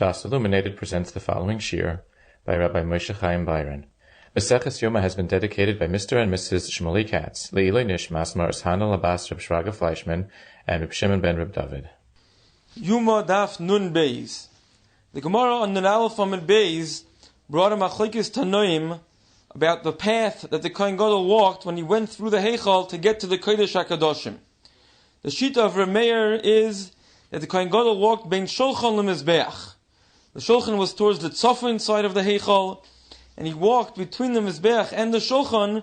Shas Illuminated presents the following shir by Rabbi Moshe Chaim Byron. Maseches Yoma has been dedicated by Mr. and Mrs. Shmuley Katz, Le'ilei Nishmas Maris Hanel Abbas Reb Shraga Fleischman, and Reb Shimon ben Reb David. Yoma Daf Nun Beis. The Gemara on Nun Aleph Amud Beis brought a machlokes Tanoim about the path that the Kohen Gadol walked when he went through the Heichal to get to the Kodesh HaKadoshim. The shita of Reb Meir is that the Kohen Gadol walked bein Shulchan leMizbeach. The Shulchan was towards the Tzofin side of the Heichal, and he walked between the Mizbeach and the Shulchan,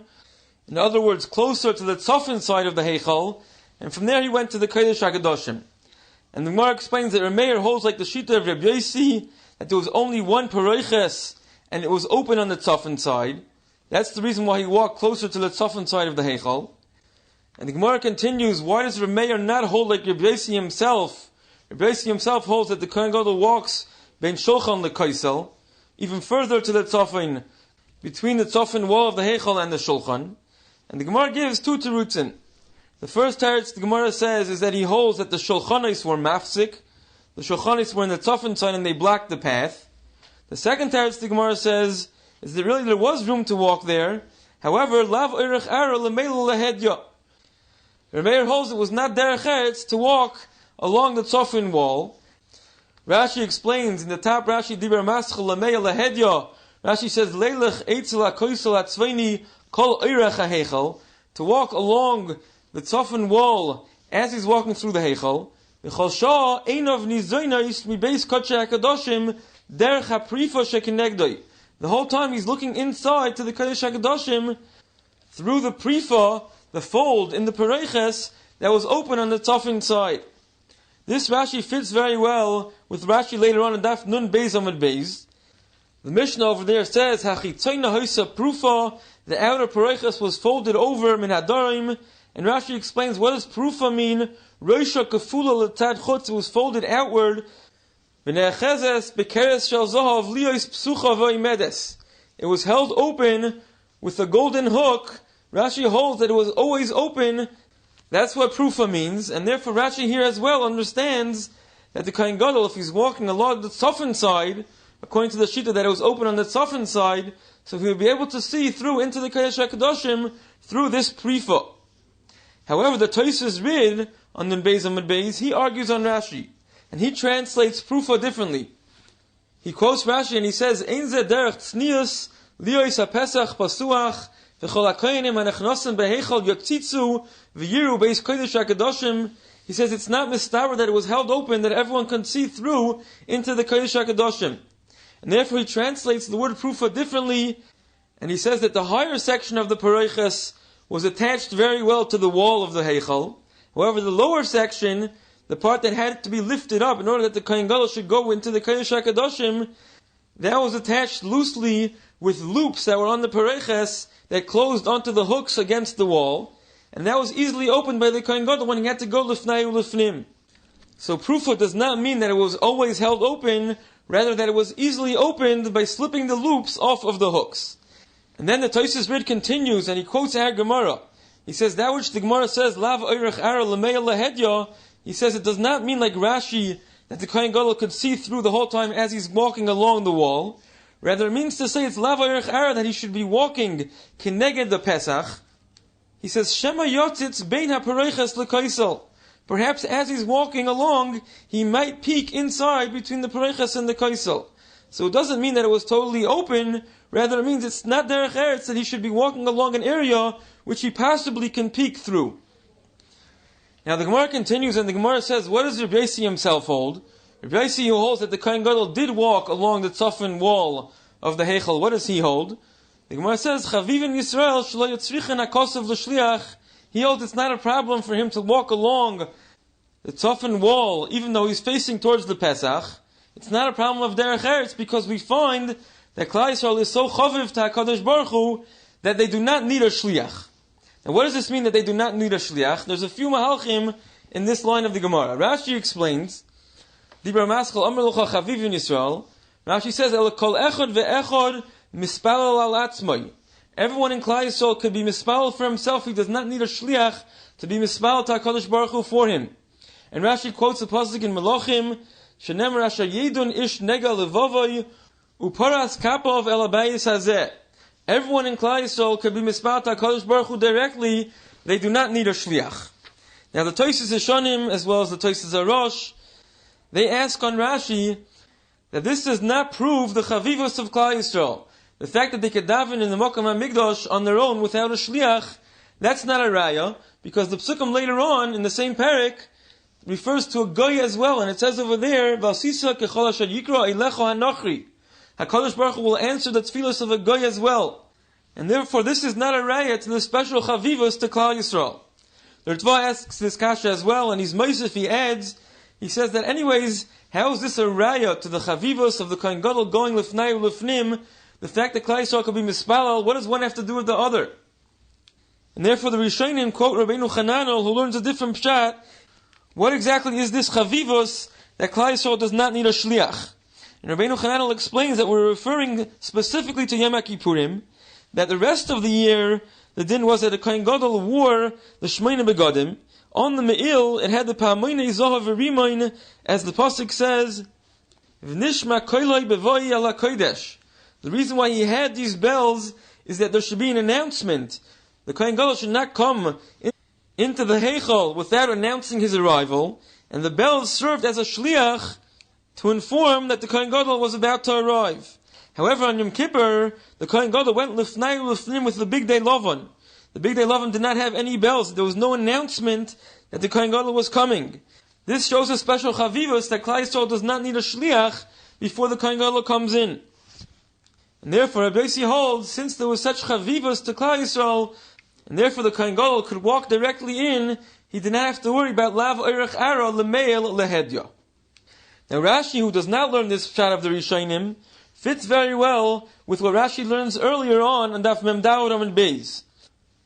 in other words, closer to the Tzofin side of the Heichal, and from there he went to the Kodesh HaKadoshim. And the Gemara explains that Reb Meir holds like the shita of Reb Yosi, that there was only one Paroiches, and it was open on the Tzofin side. That's the reason why he walked closer to the Tzofin side of the Heichal. And the Gemara continues, why does Reb Meir not hold like Reb Yosi himself? Reb Yosi himself holds that the Kohen Gadol walks bein Shulchan leKaisel, even further to the Tzofin, between the Tzofin wall of the Heichal and the Shulchan. And the Gemara gives two terutzin. The first teretz the Gemara says is that he holds that the Shulchanis were mafsik. The Shulchanis were in the Tzofin side and they blocked the path. The second teretz the Gemara says is that really there was room to walk there. However, lav oirech ara lemelu lehedya. Reb Meir holds it was not derech eretz to walk along the Tzofin wall. Rashi explains in the top Rashi Diber Maschel Lameya Lahedya. Rashi says Leilech Eitzel HaKoisel HaTzveini Kol Oirech HaHeichel, to walk along the Tzofin wall as he's walking through the Heichal. V'chol Shah Einov Nizoinais Mibeis Kodesh HaKadoshim Derech HaPrifa Shekinegdoi. The whole time he's looking inside to the Kodesh HaKadoshim through the Prifa, the fold in the Pareiches that was open on the Tzofin side. This Rashi fits very well with Rashi later on in Daf Nun Beis Amud Beis. The Mishnah over there says, Hachitzoyna hoisa prufa, the outer pareiches was folded over min hadarim, and Rashi explains, what does prufa mean? Roisha kafula letad chutz, it was folded outward. V'ne'achezes bekeres shel zahav liyos psucha v'oimedes. It was held open with a golden hook. Rashi holds that it was always open. That's what prufa means, and therefore Rashi here as well understands that the Kohen Gadol, if he's walking along the Tzofin side, according to the shita that it was open on the Tzofin side, so he would be able to see through into the Kodesh HaKadoshim through this prifa. However, the Tosfos Rid on the Beis Amud Beis, he argues on Rashi, and he translates prufa differently. He quotes Rashi and he says, Ein ze derech tznius liyos hapesach pasuach v'chol hakoyanim hanechnosim beheichal yotzitzu v'yiru beis kodesh hakadoshim. He says it's not mistaber that it was held open, that everyone can see through into the kodesh hakadoshim. And therefore he translates the word prufa differently, and he says that the higher section of the pareiches was attached very well to the wall of the heichal. However, the lower section, the part that had to be lifted up in order that the Kohen Gadol should go into the kodesh hakadoshim, that was attached loosely with loops that were on the pareiches that closed onto the hooks against the wall, and that was easily opened by the Kohen Gadol when he had to go lifnai ulifnim. So prufa does not mean that it was always held open, rather that it was easily opened by slipping the loops off of the hooks. And then the Tosfos Rid continues, and he quotes our Gemara. He says, that which the Gemara says, Lav oirech ara lemeya lehedya, he says it does not mean like Rashi, that the Kohen Gadol could see through the whole time as he's walking along the wall. Rather, it means to say it's lav oirech ara, that he should be walking kineged the Pesach. He says, Shema yotzitz bein ha-pareiches l'kaisel. Perhaps as he's walking along, he might peek inside between the pareiches and the kaisel. So it doesn't mean that it was totally open, rather it means it's not derech eretz, that he should be walking along an area which he possibly can peek through. Now the Gemara continues, and the Gemara says, what does Reb Yosi himself hold? Reb Yosi, who holds that the Kohen Gadol did walk along the Tzofin wall of the Heichal, what does he hold? The Gemara says, Chavivin Yisrael shelo yotzrichen hakosav l'shliach. He holds it's not a problem for him to walk along the Tzofin wall, even though he's facing towards the Pesach. It's not a problem of derech eretz, because we find that Klal Yisrael is so chaviv to HaKadosh Baruch Hu that they do not need a shliach. Now what does this mean that they do not need a shliach? There's a few mahalchim in this line of the Gemara. Rashi explains, Diber Maschel Amar Lucha Chavivin Yisrael. Rashi says, El kol echad ve'echad mispalel al atzmai. Everyone in Klal Yisrael could be mispalel for himself. He does not need a shliach to be mispalel to HaKadosh Baruch Hu for him. And Rashi quotes the pasuk in Melachim, shenemar asher yedun ish nega levavoy uparas kapov el habayis hazeh. Everyone in Klal Yisrael could be mispat HaKadosh Baruch Hu directly. They do not need a shliach. Now the Tosfos Rishonim, as well as the Tosfos Arosh, they ask on Rashi that this does not prove the chavivos of Klal Yisrael. The fact that they could daven in the Mokom HaMikdash on their own without a shliach, that's not a raya, because the psukim later on in the same parak refers to a goy as well, and it says over there, V'asisa kechol asher yikra eilecho hanochri. HaKadosh Baruch Hu will answer the tefillos of a goy as well. And therefore this is not a raya to the special chavivos to Klal Yisrael. The Ritva asks this kasha as well, and he's Mosif, he adds, he says that anyways, how is this a raya to the chavivos of the Kohen Gadol going lifnai ulifnim? The fact that Klal Yisrael could be mispalal, what does one have to do with the other? And therefore the Rishonim quote Rabbeinu Chananel, who learns a different pshat. What exactly is this chavivos that Klal Yisrael does not need a shliach? And Rabbeinu Chananel explains that we're referring specifically to Yom Kippurim, that the rest of the year, the din was that the Kohen Gadol wore the Shmeina Begadim. On the Me'il, it had the Pa'amoinei Zohav V'Rimoin, as the Pasuk says, V'nishma koiloi bevoi ala kodesh. The reason why he had these bells is that there should be an announcement. The Kohen Gadol should not come into the Heichal without announcing his arrival, and the bells served as a shliach to inform that the Kohen Gadol was about to arrive. However, on Yom Kippur, the Kohen Gadol went lifnai ulifnim with the Big Day Lavan. The Big Day Lavan did not have any bells. There was no announcement that the Kohen Gadol was coming. This shows a special chavivos that Klal Yisrael does not need a shliach before the Kohen Gadol comes in. And therefore, Rabbi Yossi holds, since there was such chavivos to Klal Yisrael, and therefore the Kohen Gadol could walk directly in, he did not have to worry about lav oirech ara lemeil lehedya. Now Rashi, who does not learn this pshat of the Rishonim, fits very well with what Rashi learns earlier on Daf Mem Daud Amud Beis.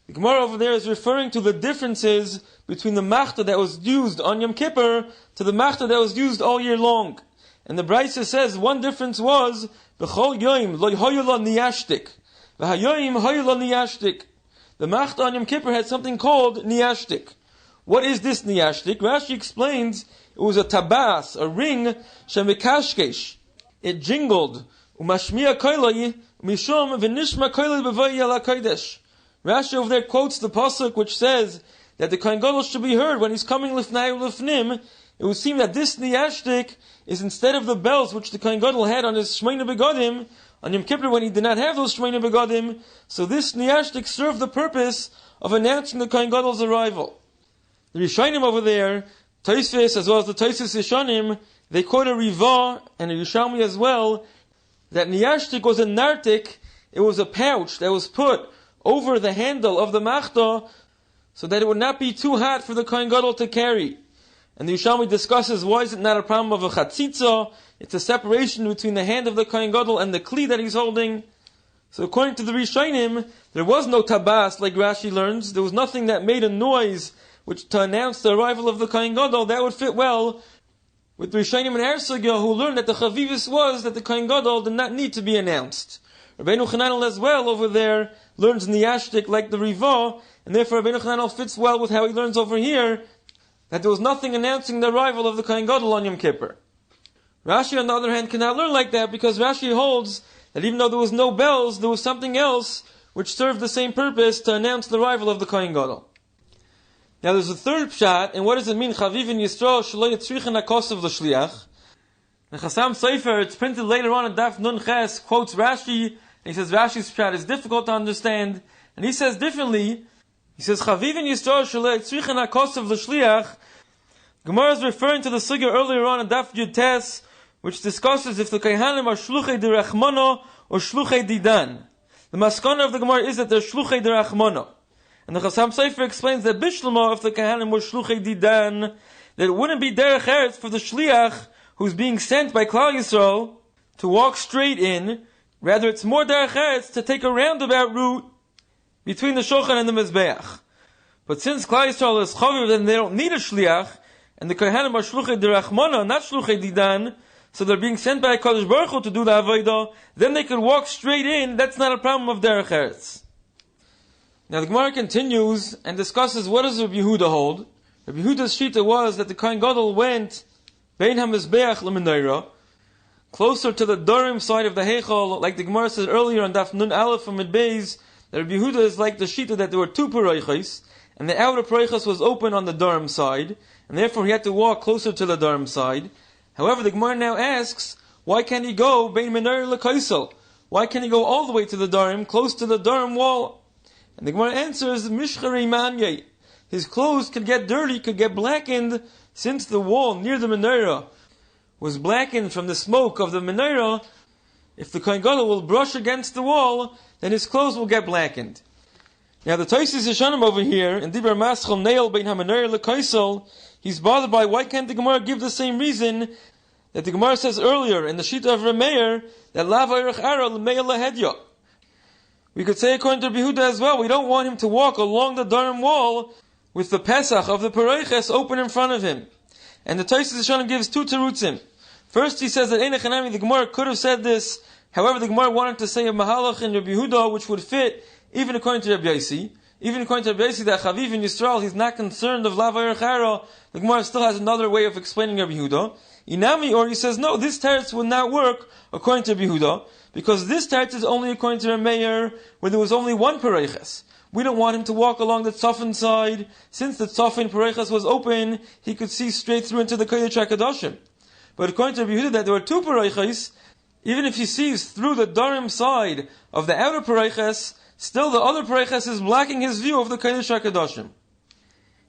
The Gemara over there is referring to the differences between the machta that was used on Yom Kippur to the machta that was used all year long. And the Brisa says one difference was B'chol yoim lo hoyu lo niyashtik, v'hayoim hoyu lo niyashtik. The machta on Yom Kippur had something called niyashtik. What is this niyashtik? Rashi explains it was a tabas, a ring, shemikashkesh. It jingled. Umashmiya koiloi mishum v'nishma koiloi b'voi ala kodesh. Rashi over there quotes the pasuk which says that the Kohen Gadol should be heard when he's coming lifnai ulifnim. It would seem that this niyashtik is instead of the bells which the Kohen Gadol had on his Shmeina Begadim, on Yom Kippur when he did not have those Shmeina Begadim, so this niyashtik served the purpose of announcing the Kohen Gadol's arrival. The Rishonim over there, Tosfos as well as the Tosfos Rishonim, they quote a Riva and a Yerushalmi as well, that niyashtik was a nartik, it was a pouch that was put over the handle of the machta, so that it would not be too hot for the Kohen Gadol to carry. And the Yerushalmi discusses why is it not a problem of a chatzitza, it's a separation between the hand of the Kohen Gadol and the kli that he's holding. So according to the Rishonim, there was no tabas like Rashi learns, there was nothing that made a noise which to announce the arrival of the Kohen Gadol. That would fit well with the Rishonim and Ersugya who learned that the chavivis was that the Kohen Gadol did not need to be announced. Rabbeinu Chananel as well over there learns niyashtik like the Riva, and therefore Rabbeinu Chananel fits well with how he learns over here that there was nothing announcing the arrival of the Kohen Gadol on Yom Kippur. Rashi on the other hand cannot learn like that because Rashi holds that even though there was no bells, there was something else which served the same purpose to announce the arrival of the Kohen Gadol. Now there's a third pshat, and what does it mean? Chaviv in Yisrael shelo yitzrichen hakosav l'shliach. The Chassam Sofer, it's printed later on in Daf Nun Ches, quotes Rashi, and he says Rashi's pshat is difficult to understand, and he says differently. He says Chaviv in Yisrael shelo yitzrichen hakosav l'shliach. Gemara is referring to the sugya earlier on in Daf Yud Tes, which discusses if the Kohanim are shluchei derachmano or shluchei didan. The maskana of the Gemara is that they're shluchei derachmano. And the Chassam Sofer explains that Bishlama, if the Kohanim were shluchei didan, that it wouldn't be derech eretz for the shliach who's being sent by Klal Yisrael to walk straight in. Rather, it's more derech eretz to take a roundabout route between the shulchan and the mizbeach. But since Klal Yisrael is chaviv, then they don't need a shliach, and the Kohanim are shluchei derachmana, not shluchei didan, so they're being sent by Kadosh Baruch Hu to do the avodah, then they could walk straight in. That's not a problem of derech eretz. Now the Gemara continues and discusses what does Rabbi Yehuda hold. Rabbi Yehuda's shita was that the Kohen Gadol went Bein HaMizbeach LeMenorah, closer to the Dorim side of the Heichal, like the Gemara said earlier on Daf Nun Aleph from Mid Beis, that Rabbi Yehuda is like the Shita that there were two Paraychos, and the outer Paraychos was open on the Dorim side, and therefore he had to walk closer to the Dorim side. However, the Gemara now asks, why can't he go Bein Menorah LeKaisel? Why can't he go all the way to the Dorim, close to the Dorim wall? And the Gemara answers, Mishchari Manye. His clothes could get dirty, could get blackened, since the wall near the Menorah was blackened from the smoke of the Menorah. If the Kohen Gadol will brush against the wall, then his clothes will get blackened. Now the Tosfos Yeshanim over here, in Dibur Maschal Neil Bein HaMenorah LeKaisel, he's bothered by why can't the Gemara give the same reason that the Gemara says earlier in the Shita of Rameir, that Lav Eirech Ara L'Meir Lahedya. We could say according to Rabbi Yehuda as well, we don't want him to walk along the Dorim wall with the Pesach of the Parayches open in front of him. And the Tosfos Yeshanim gives two terutzim. First he says that Ein Echanami, the Gemara could have said this, however the Gemara wanted to say a Mahalach in Rabbi Yehuda, which would fit even according to Rabbi Yossi. Even according to Rabbi Yossi, that Chaviv in Yisrael, he's not concerned of Lav Eirech Ara. The Gemara still has another way of explaining Rabbi Yehuda. Inami, or he says, no, this teretz would not work according to Rabbi Yehuda, because this teretz is only according to Rameir, where there was only one Parayches. We don't want him to walk along the Tzafin side. Since the Tzafin Parayches was open, he could see straight through into the Kodesh HaKadoshim. But according to Rabbi Yehuda, that there were two Parayches, even if he sees through the Dorim side of the outer Parayches, still the other Parayches is blocking his view of the Kodesh HaKadoshim.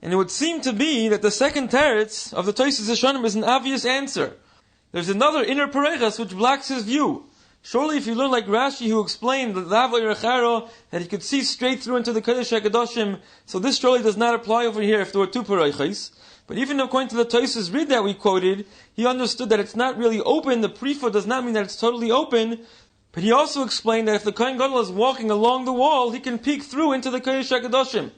And it would seem to be that the second teretz of the Tosfos Yeshanim is an obvious answer. There's another inner Parayches which blocks his view. Surely if you learn like Rashi, who explained that Lav Eirech Ara, that he could see straight through into the Kodesh HaKadoshim, so this surely does not apply over here if there were two Parayches. But even according to the Tosfos read that we quoted, he understood that it's not really open. The Prifa does not mean that it's totally open. But he also explained that if the Kohen Gadol is walking along the wall, he can peek through into the Kodesh HaKadoshim.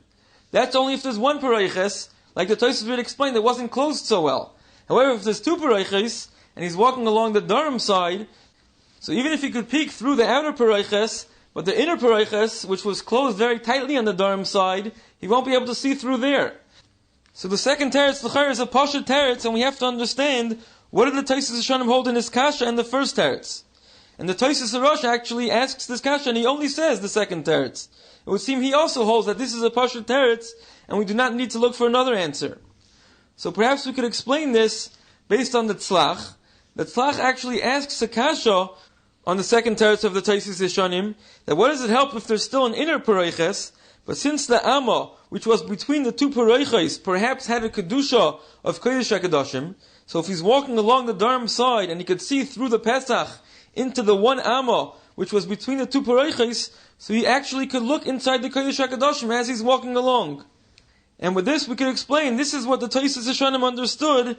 That's only if there's one Parayches, like the Tosfos read explained, that wasn't closed so well. However, if there's two Parayches, and he's walking along the Dorim side, so even if he could peek through the outer Parayches, but the inner Parayches, which was closed very tightly on the Dorim side, he won't be able to see through there. So the second teretz, l'chayr, is a pasha teretz, and we have to understand what did the Tosfos Yeshanim hold in his kasha and the first teretz. And the Tosfos Rosh actually asks this kasha, and he only says the second teretz. It would seem he also holds that this is a pasha teretz, and we do not need to look for another answer. So perhaps we could explain this based on the tzlach. The tzlach actually asks a kasha on the second teretz of the Tosfos Yeshanim, that what does it help if there's still an inner Parayches, but since the Amma, which was between the two Parayches, perhaps had a Kedusha of Kodesh HaKadoshim, so if he's walking along the Dorim side and he could see through the Pesach into the one Amma, which was between the two Parayches, so he actually could look inside the Kodesh HaKadoshim as he's walking along. And with this we could explain, this is what the Tosfos Yeshanim understood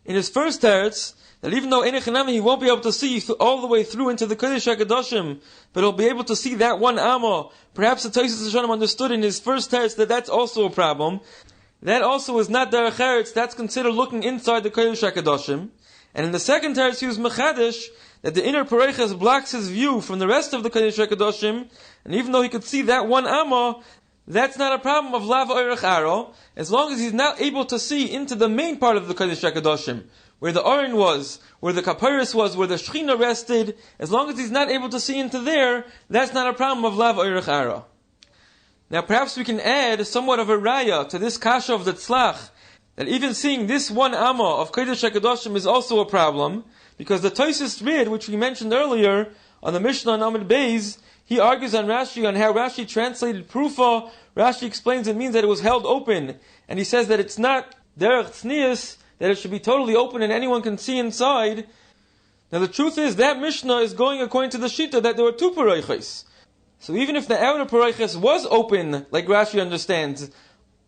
in his first teretz, that even though Ein Echanami he won't be able to see all the way through into the Kodesh HaKadoshim, but he'll be able to see that one Amma. Perhaps the Tosfos Yeshanim understood in his first teretz that that's also a problem. That also is not derech eretz, that's considered looking inside the Kodesh HaKadoshim. And in the second teretz he was mechadish, that the inner Parayches blocks his view from the rest of the Kodesh HaKadoshim, and even though he could see that one Amma, that's not a problem of Lav Eirech Ara, as long as he's not able to see into the main part of the Kodesh HaKadoshim, where the Aron was, where the Kaparis was, where the Shechina rested. As long as he's not able to see into there, that's not a problem of Lav Eirech Ara. Now perhaps we can add somewhat of a raya to this kasha of the tzlach, that even seeing this one Amma of Kodesh HaKadoshim is also a problem, because the Tosfos read, which we mentioned earlier, on the Mishnah on Amud Beis, he argues on Rashi on how Rashi translated Prufa. Rashi explains it means that it was held open, and he says that it's not derech tznius, that it should be totally open and anyone can see inside. Now the truth is, that Mishnah is going according to the Shita that there were two Parayches. So even if the outer Parayches was open, like Rashi understands,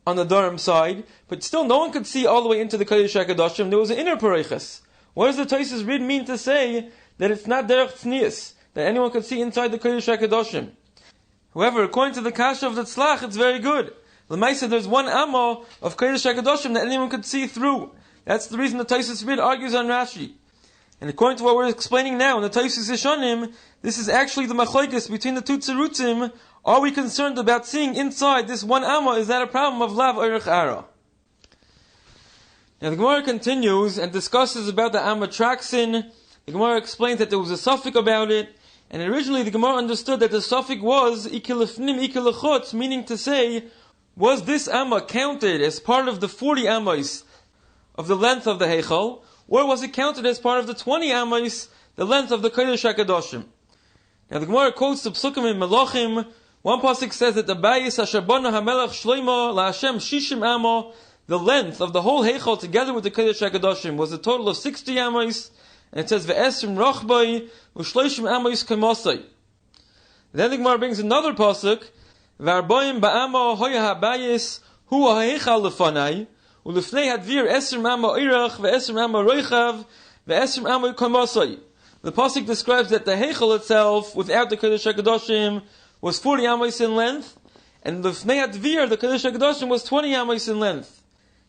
on the Dorim side, but still no one could see all the way into the Kodesh HaKadoshim, there was an inner Parayches. What does the Tosfos read mean to say that it's not derech tznius, that anyone could see inside the Kodesh HaKadoshim? However, according to the kasha of the tzlach, it's very good. L'maisa, there's one Amma of Kodesh HaKadoshim that anyone could see through. That's the reason the Tosfos read argues on Rashi. And according to what we're explaining now in the Tosfos Yeshanim, this is actually the machlokes between the two tzirutzim. Are we concerned about seeing inside this one Amma? Is that a problem of Lav Eirech Ara? Now the Gemara continues and discusses about the Amatraxin. The Gemara explains that there was a suffix about it, and originally the Gemara understood that the suffix was ikilefnim ikilechutz, meaning to say, was this Amma counted as part of the 40 Ammos of the length of the Heichal, or was it counted as part of the 20 Ammos, the length of the Kodesh HaKadoshim? Now the Gemara quotes the Psukim in Melachim. One pasuk says that the Bayis Hashabana HaMelech Shloimo LaHashem Shishim Amma, the length of the whole Heichal together with the Kodesh HaKadoshim was a total of 60 Ammos, and it says Ve'esrim Rachbai U'Shloishim Ammos Kamosai. Then the Gemara brings another pasuk, V'arboim Ba'ama Hoya HaBayis Hu HaHeichal Lefanai U'Lefnei Hadvir Esrim Amma Irach Ve'esrim Amma Roichav Ve'esrim Amma Kamosai. The pasuk describes that the Heichal itself, without the Kodesh HaKadoshim, was 40 Amos in length, and the Fnei Advir, the Kodesh HaKadoshim, was 20 Amos in length.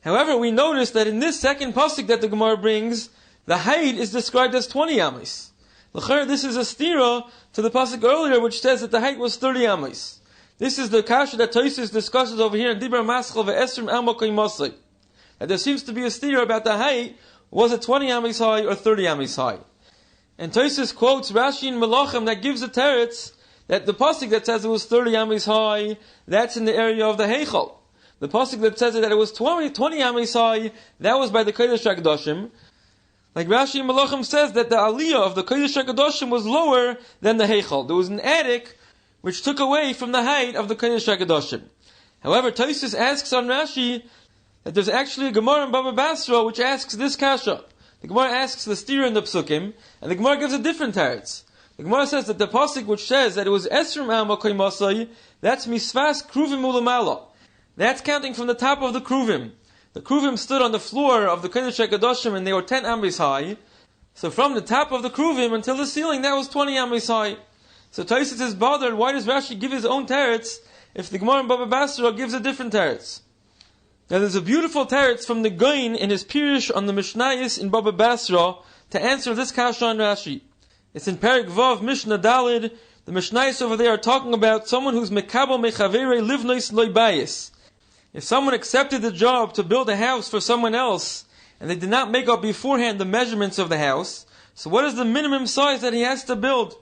However, we notice that in this second pasuk that the Gemara brings, the height is described as 20 Amos. This is a stira to the pasuk earlier, which says that the height was 30 Amos. This is the kasha that Tosfos discusses over here in Dibra Maschal ve'esrim Amo Kaimasai. That there seems to be a stira about the height, was it 20 Amos high or 30 Amos high? And Tosfos quotes Rashi in Melachim that gives a teretz that the pasuk that says it was 30 Amos high, that's in the area of the Heichal. The pasuk that says that it was 20 Amos high, that was by the Kodesh HaKadoshim. Like Rashi in Melachim says that the aliyah of the Kodesh HaKadoshim was lower than the Heichal. There was an attic which took away from the height of the Kodesh HaKadoshim. However, Tosfos asks on Rashi that there's actually a Gemara in Baba Basra which asks this kasha. The Gemara asks the steer in the Psukim, and the Gemara gives a different teretz. The Gemara says that the pasuk which says that it was Esrim Amma Koimasai, that's Misvas Kruvim Ulamala. That's counting from the top of the Kruvim. The Kruvim stood on the floor of the Kodesh HaKadoshim and they were 10 Amos high. So from the top of the Kruvim until the ceiling, that was 20 Amos high. So Tosfos is bothered, why does Rashi give his own teretz if the Gemara in Baba Basra gives a different teretz? Now there's a beautiful teretz from the Goin in his Pirush on the Mishnayos in Baba Basra to answer this kasha on Rashi. It's in Perek Vav Mishnah Dalid. The Mishnayos over there are talking about someone who's mekabel mechavere livnois loy bayis. If someone accepted the job to build a house for someone else, and they did not make up beforehand the measurements of the house, so what is the minimum size that he has to build?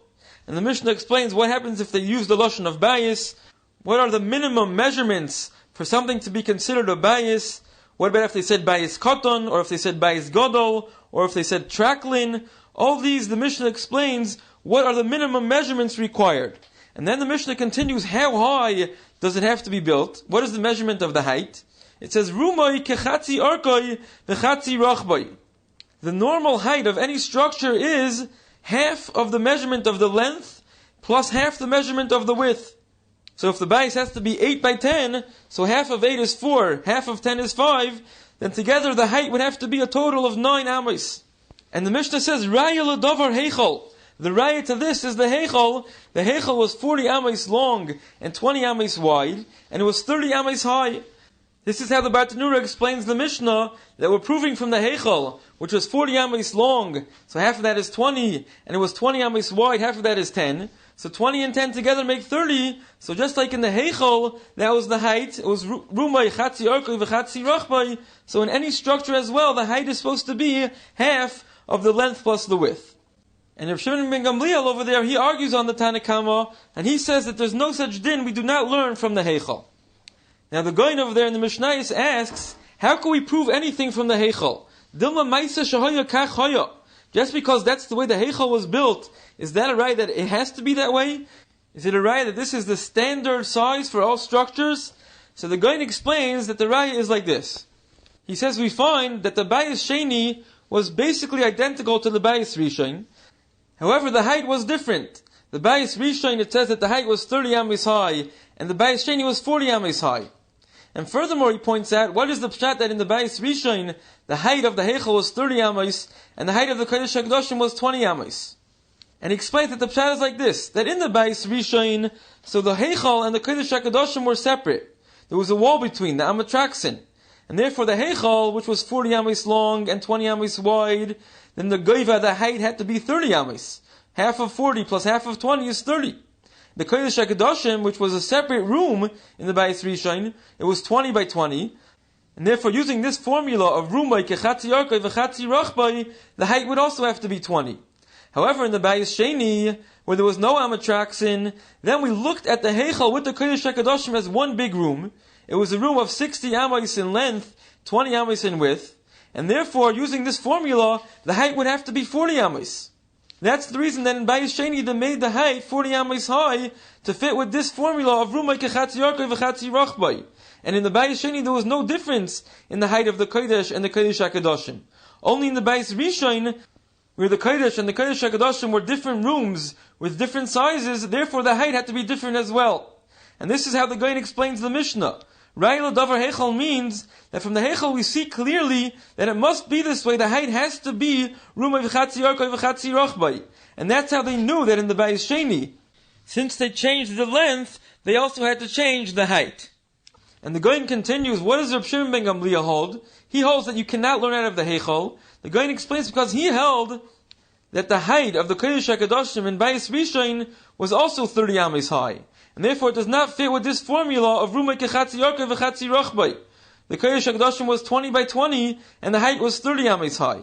And the Mishnah explains what happens if they use the lashon of bayis. What are the minimum measurements for something to be considered a bayis? What about if they said bayis koton, or if they said bayis godol, or if they said traklin? All these, the Mishnah explains what are the minimum measurements required. And then the Mishnah continues, how high does it have to be built? What is the measurement of the height? It says, Rumoi kechatzi arkoi v'chatzi rachboi. The normal height of any structure is half of the measurement of the length plus half the measurement of the width. So if the bayis has to be 8 by 10, so half of 8 is 4, half of 10 is 5, then together the height would have to be a total of 9 amos. And the Mishnah says, Raya l'davar heichal. The raya to this is the heichal. The heichal was 40 amos long and 20 amos wide, and it was 30 amos high. This is how the Bartanura explains the Mishnah, that we're proving from the heichal, which was 40 amos long, so half of that is 20, and it was 20 amos wide, half of that is 10. So 20 and 10 together make 30. So just like in the heichal, that was the height. It was rumay chatzi arkoi v'chatzi rachbai. So in any structure as well, the height is supposed to be half of the length plus the width. And Rav Shimon ben Gamliel over there, he argues on the Tanakama, and he says that there's no such din we do not learn from the heichal. Now the Goin over there in the Mishnayos asks, how can we prove anything from the heichal? Dilma ma'isa shahaya kach haya. Just because that's the way the heichal was built, is that a raya that it has to be that way? Is it a raya that this is the standard size for all structures? So the Goin explains that the raya is like this. He says we find that the bayis sheni was basically identical to the bayis rishon. However, the height was different. The bayis rishon, it says that the height was 30 amos high, and the bayis sheni was 40 amos high. And furthermore, he points out, what is the pshat that in the bayis rishon, the height of the heichal was 30 amos, and the height of the Kodesh HaKadoshim was 20 amos. And he explains that the pshat is like this, that in the bayis rishon, so the heichal and the Kodesh HaKadoshim were separate. There was a wall between, the Amatraxin. And therefore the heichal, which was 40 amos long and 20 amos wide, then the goiva, the height had to be 30 amos. Half of 40 plus half of 20 is 30. The Kodesh HaKadoshim, which was a separate room in the Bayis Rishon, it was 20 by 20. And therefore, using this formula of rumay kechatzi yarkoi v'chatzi rachbai, the height would also have to be 20. However, in the Bayis Sheni, where there was no amatraxin, then we looked at the heichal with the Kodesh HaKadoshim as one big room. It was a room of 60 amos in length, 20 amos in width, and therefore, using this formula, the height would have to be 40 amos. That's the reason that in Bayis Sheni they made the height 40 amos high to fit with this formula of rumay kechatzi yarkoi v'chatzi rachbai. And in the Bayis Sheni there was no difference in the height of the Kodesh and the Kodesh HaKadoshim. Only in the Bayis Rishon, where the Kodesh and the Kodesh HaKadoshim were different rooms with different sizes, therefore the height had to be different as well. And this is how the Gaon explains the Mishnah. Ra'ila davar heichal means that from the heichal we see clearly that it must be this way. The height has to be rumay v'chatzi yarkoi v'chatzi rachbai. And that's how they knew that in the Bayis Sheni. Since they changed the length, they also had to change the height. And the Gaon continues, what does Reb Shimon ben Gamliel hold? He holds that you cannot learn out of the heichal. The Gaon explains because he held that the height of the Kodesh HaKadoshim in Bayis Rishon was also 30 amos high. And therefore it does not fit with this formula of rumay kechatzi yarkoi v'chatzi rachbai. The Kodesh HaKadoshim was 20 by 20, and the height was 30 amos high.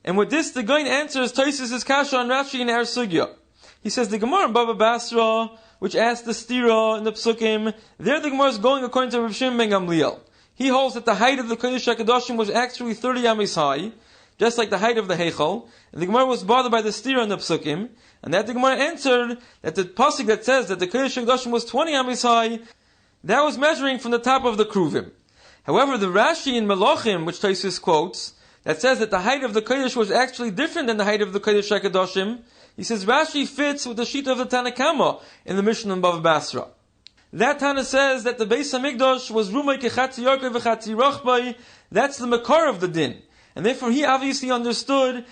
And with this, the Gaon answers Tosfos' kasha on Rashi in our sugya. He says the Gemara in Baba Basra, which asked the stira in the psukim, there the Gemara is going according to Reb Shimon ben Gamliel. He holds that the height of the Kodesh HaKadoshim was actually 30 amos high, just like the height of the heichal. And the Gemara was bothered by the stira in the psukim, and that the Gemara answered that the pasuk that says that the Kodesh HaKadoshim was 20 amos high, that was measuring from the top of the kruvim. However, the Rashi in Melachim, which Tosfos quotes, that says that the height of the Kodesh was actually different than the height of the Kodesh HaKadoshim, he says Rashi fits with the sheet of the Tanakama in the Mishnah in Bava Basra. That Tana says that the Beis HaMikdash was rumay kechatzi yarkoi v'chatzi rachbai. That's the makar of the din. And therefore he obviously understood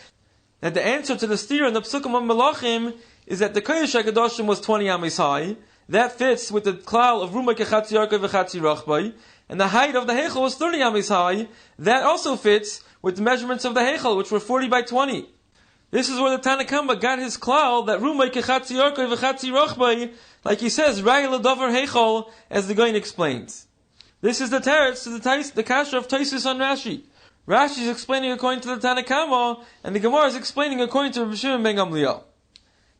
that the answer to the stira in the Psukim of Melachim is that the Kodesh HaKadoshim was 20 amos high. That fits with the klal of rumay kechatzi yarkoi v'chatzi rachbai. And the height of the heichal was 30 amos high. That also fits with the measurements of the heichal, which were 40 by 20. This is where the Tanakama got his klal, that rumay kechatzi yarkoi v'chatzi rachbai, like he says, ra'ila davar heichal, as the Gaon explains. This is the teretz to the kasha of Tosfos on Rashi. Rashi is explaining according to the Tanakama, and the Gemara is explaining according to Reb Shimon ben Gamliel.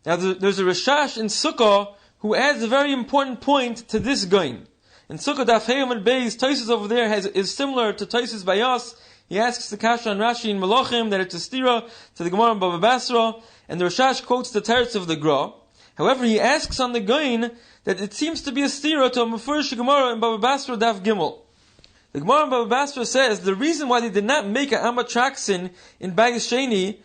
Now there's a Rashash in Sukkah who adds a very important point to this Gaon. In Sukkah Daf Hey Amud Beis, Tosfos over there is similar to Tosfos Bayas. He asks the kasha on Rashi in Melachim that it's a stira to the Gemara in Bava Basra, and the Rashash quotes the teretz of the Gra. However, he asks on the Gaon that it seems to be a stira to a Mefurish Gemara in Bava Basra Daf Gimel. The Gemara in Bava Basra says the reason why they did not make an amatraxin in Bayis Sheni,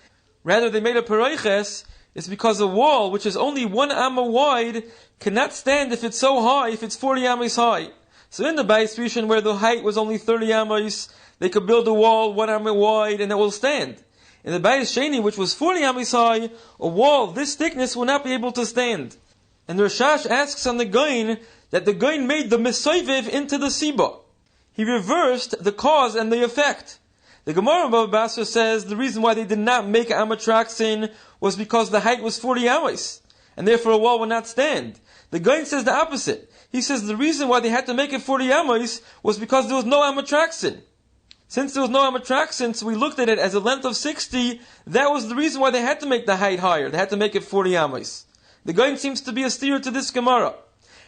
rather they made a peroiches, is because a wall which is only 1 amma wide cannot stand if it's so high, if it's 40 amos high. So in the Bayis Rishon, where the height was only 30 amos, they could build a wall 1 amma wide and it will stand. In the Bayis Sheni, which was 40 amos high, a wall this thickness will not be able to stand. And the Rashash asks on the Gaon that the Gaon made the Mesoiviv into the Siba. He reversed the cause and the effect. The Gemara in Bava Basra says the reason why they did not make an amatraxin was because the height was 40 amos, and therefore a wall would not stand. The Gaon says the opposite. He says the reason why they had to make it 40 amos was because there was no amatraxin. Since there was no amatraxin, so we looked at it as a length of 60, that was the reason why they had to make the height higher. They had to make it 40 amos. The Gaon seems to be a steer to this Gemara.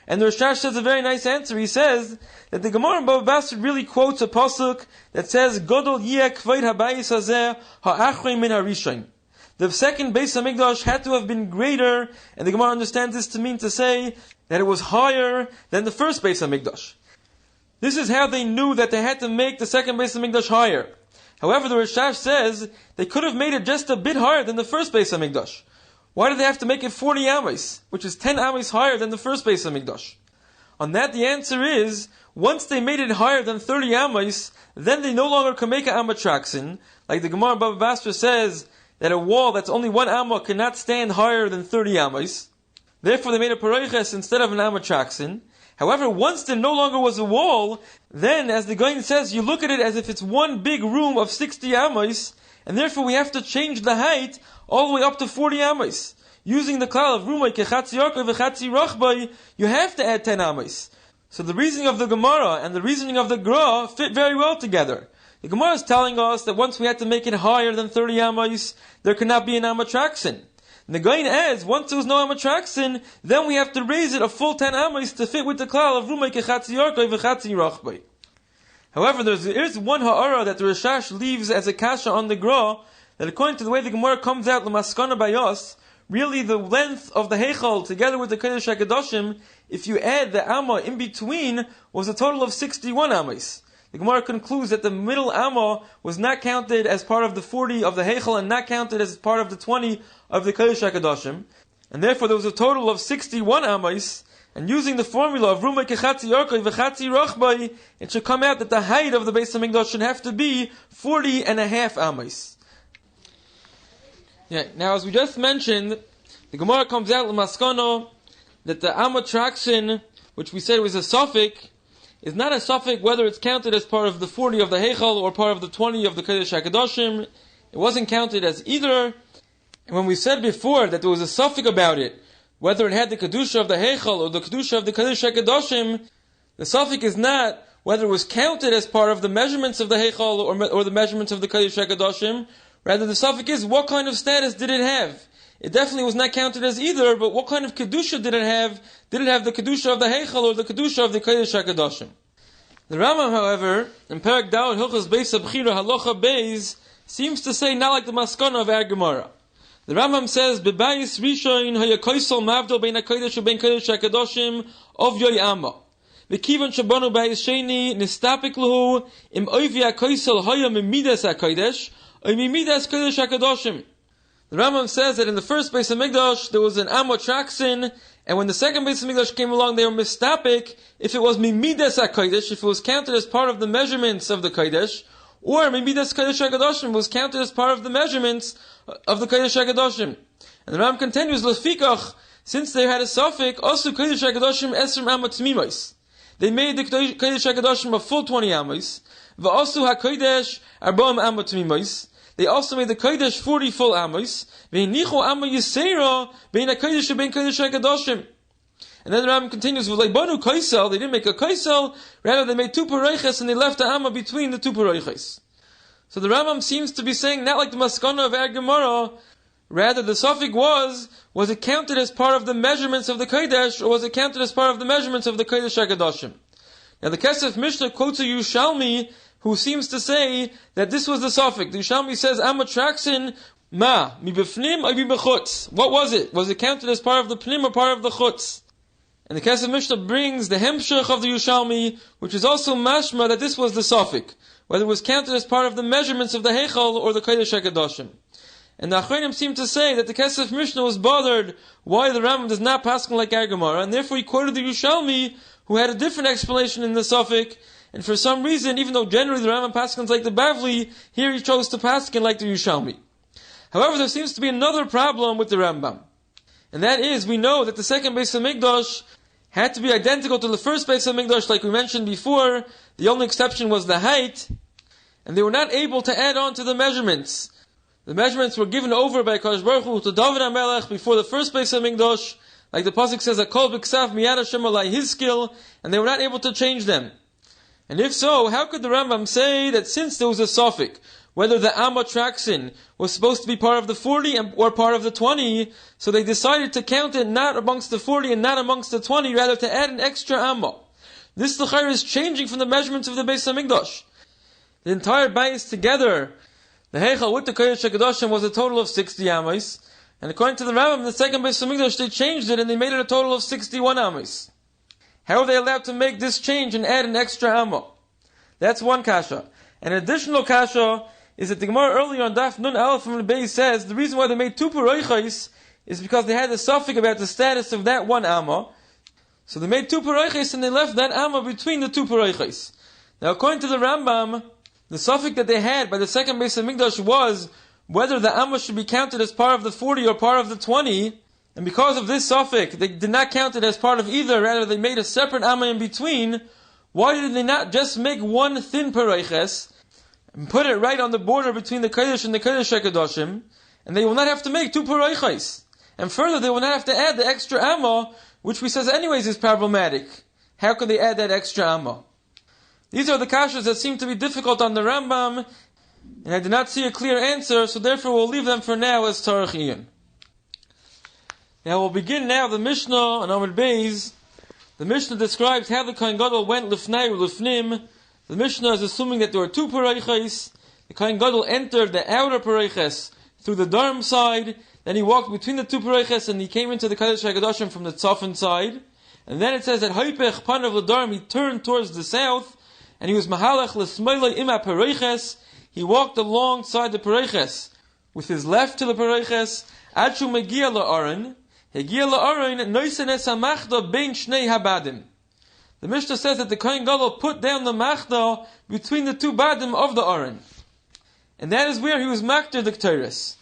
And the Rashash says a very nice answer. He says that the Gemara in Bava Basra really quotes a pasuk that says, Godol yeh kveid habayis hazeh ha'achrein min harishain. The second Beis HaMikdash had to have been greater, and the Gemara understands this to mean to say that it was higher than the first Beis HaMikdash. This is how they knew that they had to make the second Beis HaMikdash higher. However, the Rashash says they could have made it just a bit higher than the first Beis HaMikdash. Why did they have to make it 40 amos, which is 10 amos higher than the first Beis HaMikdash? On that, the answer is, once they made it higher than 30 amos, then they no longer can make an amatraxin. Like the Gemara Bava Basra says, that a wall that's only 1 amma cannot stand higher than 30 amos. Therefore, they made a paroiches instead of an amatraxin. However, once there no longer was a wall, then, as the Gaon says, you look at it as if it's one big room of 60 amos, and therefore we have to change the height all the way up to 40 amos. Using the klal of rumay kechatzi yarkoi v'chatzi rachbai, you have to add 10 amos. So the reasoning of the Gemara and the reasoning of the Gra fit very well together. The Gemara is telling us that once we had to make it higher than 30 amos, there cannot be an amatraxin. And the Gaon adds, once there was no amatraxin, then we have to raise it a full 10 amos to fit with the klal of rumay kechatzi yarkoi v'chatzi rachboi. However, there is one ha'ara that the Rashash leaves as a kasha on the Gra, that according to the way the Gemara comes out, l'maskana bayos, really the length of the heichal together with the Kodesh HaKadoshim, if you add the amma in between, was a total of 61 amos. The Gemara concludes that the middle amma was not counted as part of the 40 of the heichal and not counted as part of the 20 of the Kodesh HaKadoshim. And therefore there was a total of 61 amos. And using the formula of rumay kechatzi yarkoi v'chatzi rachboi, it should come out that the height of the Beis HaMikdash should have to be 40 and a half amos. Now, as we just mentioned, the Gemara comes out l'maskano that the amatraxin, which we said was a suffix, is not a suffix whether it's counted as part of the 40 of the heichal or part of the 20 of the Kodesh HaKadoshim. It wasn't counted as either. And when we said before that there was a suffix about it, whether it had the kedusha of the heichal or the kedusha of the Kodesh HaKadoshim, the suffix is not whether it was counted as part of the measurements of the heichal or the measurements of the Kodesh HaKadoshim. Rather, the suffix is what kind of status did it have? It definitely was not counted as either, but what kind of kedusha did it have? Did it have the kedusha of the heichal or the kedusha of the Kodesh HaKadoshim? The Rambam, however, in Perek Dalet Hilchos Beis Abchira Halacha Beis, seems to say not like the maskana of our Gemara. The Rambam says, "Bebayis Rishon hayakoisol mavdol bein hakodesh ubein kodesh hakedoshim of yoy amma. V'kivan shabanu bayis sheni nistapik lehu im oivi hakoisol haya mimidas hakodesh or mimidas kodesh hakedoshim." The Rambam says that in the first Beis HaMikdash there was an amatraxin, and when the second Beis HaMikdash came along, they were mistapik if it was mimidas hakodesh, if it was counted as part of the measurements of the kodesh, or mimidas kodesh hakedoshim was counted as part of the measurements of the Kodesh HaKadoshim. And the Ram continues, Lefikach, since they had a suffix, also Kodesh HaKadoshim esrim amma tmimos. They made the Kodesh HaKadoshim a full 20 amos. V'asu HaKodesh arba'am amma tmimos. They also made the Kodesh 40 full amos. V'hinichu amma yisera bein HaKodesh ubein Kodesh HaKadoshim. And then the Ram continues, V'leibanu koisel, they didn't make a koisel, rather they made 2 paroiches and they left the amma between the 2 paroiches. So the Rambam seems to be saying, not like the maskana of our Gemara, rather the suffix was it counted as part of the measurements of the Kodesh, or was it counted as part of the measurements of the Kodesh HaKadoshim? Now the Kesef Mishnah quotes a Yushalmi, who seems to say that this was the suffix. The Yushalmi says, amatraxin ma, mi b'fnim or mi b'chutz. What was it? Was it counted as part of the pnim or part of the chutz? And the Kesef Mishnah brings the hemshech of the Yushalmi, which is also mashma that this was the suffix, whether it was counted as part of the measurements of the heichal or the Kodesh HaKadoshim. And the Achronim seem to say that the Kesef Mishnah was bothered why the Rambam does not paskin like our Gemara, and therefore he quoted the Yushalmi, who had a different explanation in the suffix, and for some reason, even though generally the Rambam paskins like the Bavli, here he chose to paskin like the Yushalmi. However, there seems to be another problem with the Rambam. And that is, we know that the second Beis HaMikdash had to be identical to the first Beis HaMikdash, like we mentioned before. The only exception was the height, and they were not able to add on to the measurements. The measurements were given over by Kadosh Baruch Hu to David HaMelech before the first Beis HaMikdash, like the pasuk says, "Akol b'ksav miyad Hashem alai," his skill, and they were not able to change them. And if so, how could the Rambam say that since there was a suffix, whether the amatraxin was supposed to be part of the 40 or part of the 20, so they decided to count it not amongst the 40 and not amongst the 20, rather to add an extra amma. This l'chayr is changing from the measurements of the Beis HaMikdash. The entire bayis together, the heichal with the Kodesh HaKadoshim, was a total of 60 amos, and according to the Rambam, the second Beis HaMikdash, they changed it and they made it a total of 61 amos. How are they allowed to make this change and add an extra amma? That's one kasha. An additional kasha is that the Gemara earlier on Daf Nun Aleph from the Beis says the reason why they made 2 paroiches is because they had a suffix about the status of that one amma. So they made 2 paroiches and they left that amma between the 2 paroiches. Now according to the Rambam, the suffix that they had by the second Beis HaMikdash was whether the amma should be counted as part of the 40 or part of the 20. And because of this suffix, they did not count it as part of either, rather they made a separate amma in between. Why did they not just make one thin paroiches and put it right on the border between the Kodesh and the Kodesh HaKadoshim, and they will not have to make 2 paroiches. And further, they will not have to add the extra amma, which we says anyways is problematic. How could they add that extra amma? These are the kashas that seem to be difficult on the Rambam, and I did not see a clear answer, so therefore we'll leave them for now as Tarach Iyun. Now we'll begin now the Mishnah on Amud Beis. The Mishnah describes how the Kohen Gadol went lifnei ulifnim. The Mishnah is assuming that there were two pareiches. The Kohen Gadol entered the outer pareiches through the Darm side, then he walked between the two pareiches and he came into the Kodesh HaKadoshim from the Tzafon side. And then it says that Haipech Panav L'Darm, he turned towards the south, and he was Mahalach L'Smaila Ima Pareiches. He walked alongside the pareiches with his left to the pareiches. Achu Megia La'aron. Hegia La'aron Noisen Es HaMachda Bein Shnei Habadim. The Mishnah says that the Kohen Gadol put down the Machda between the two Badim of the Aron. And that is where he was Makter the Ketores.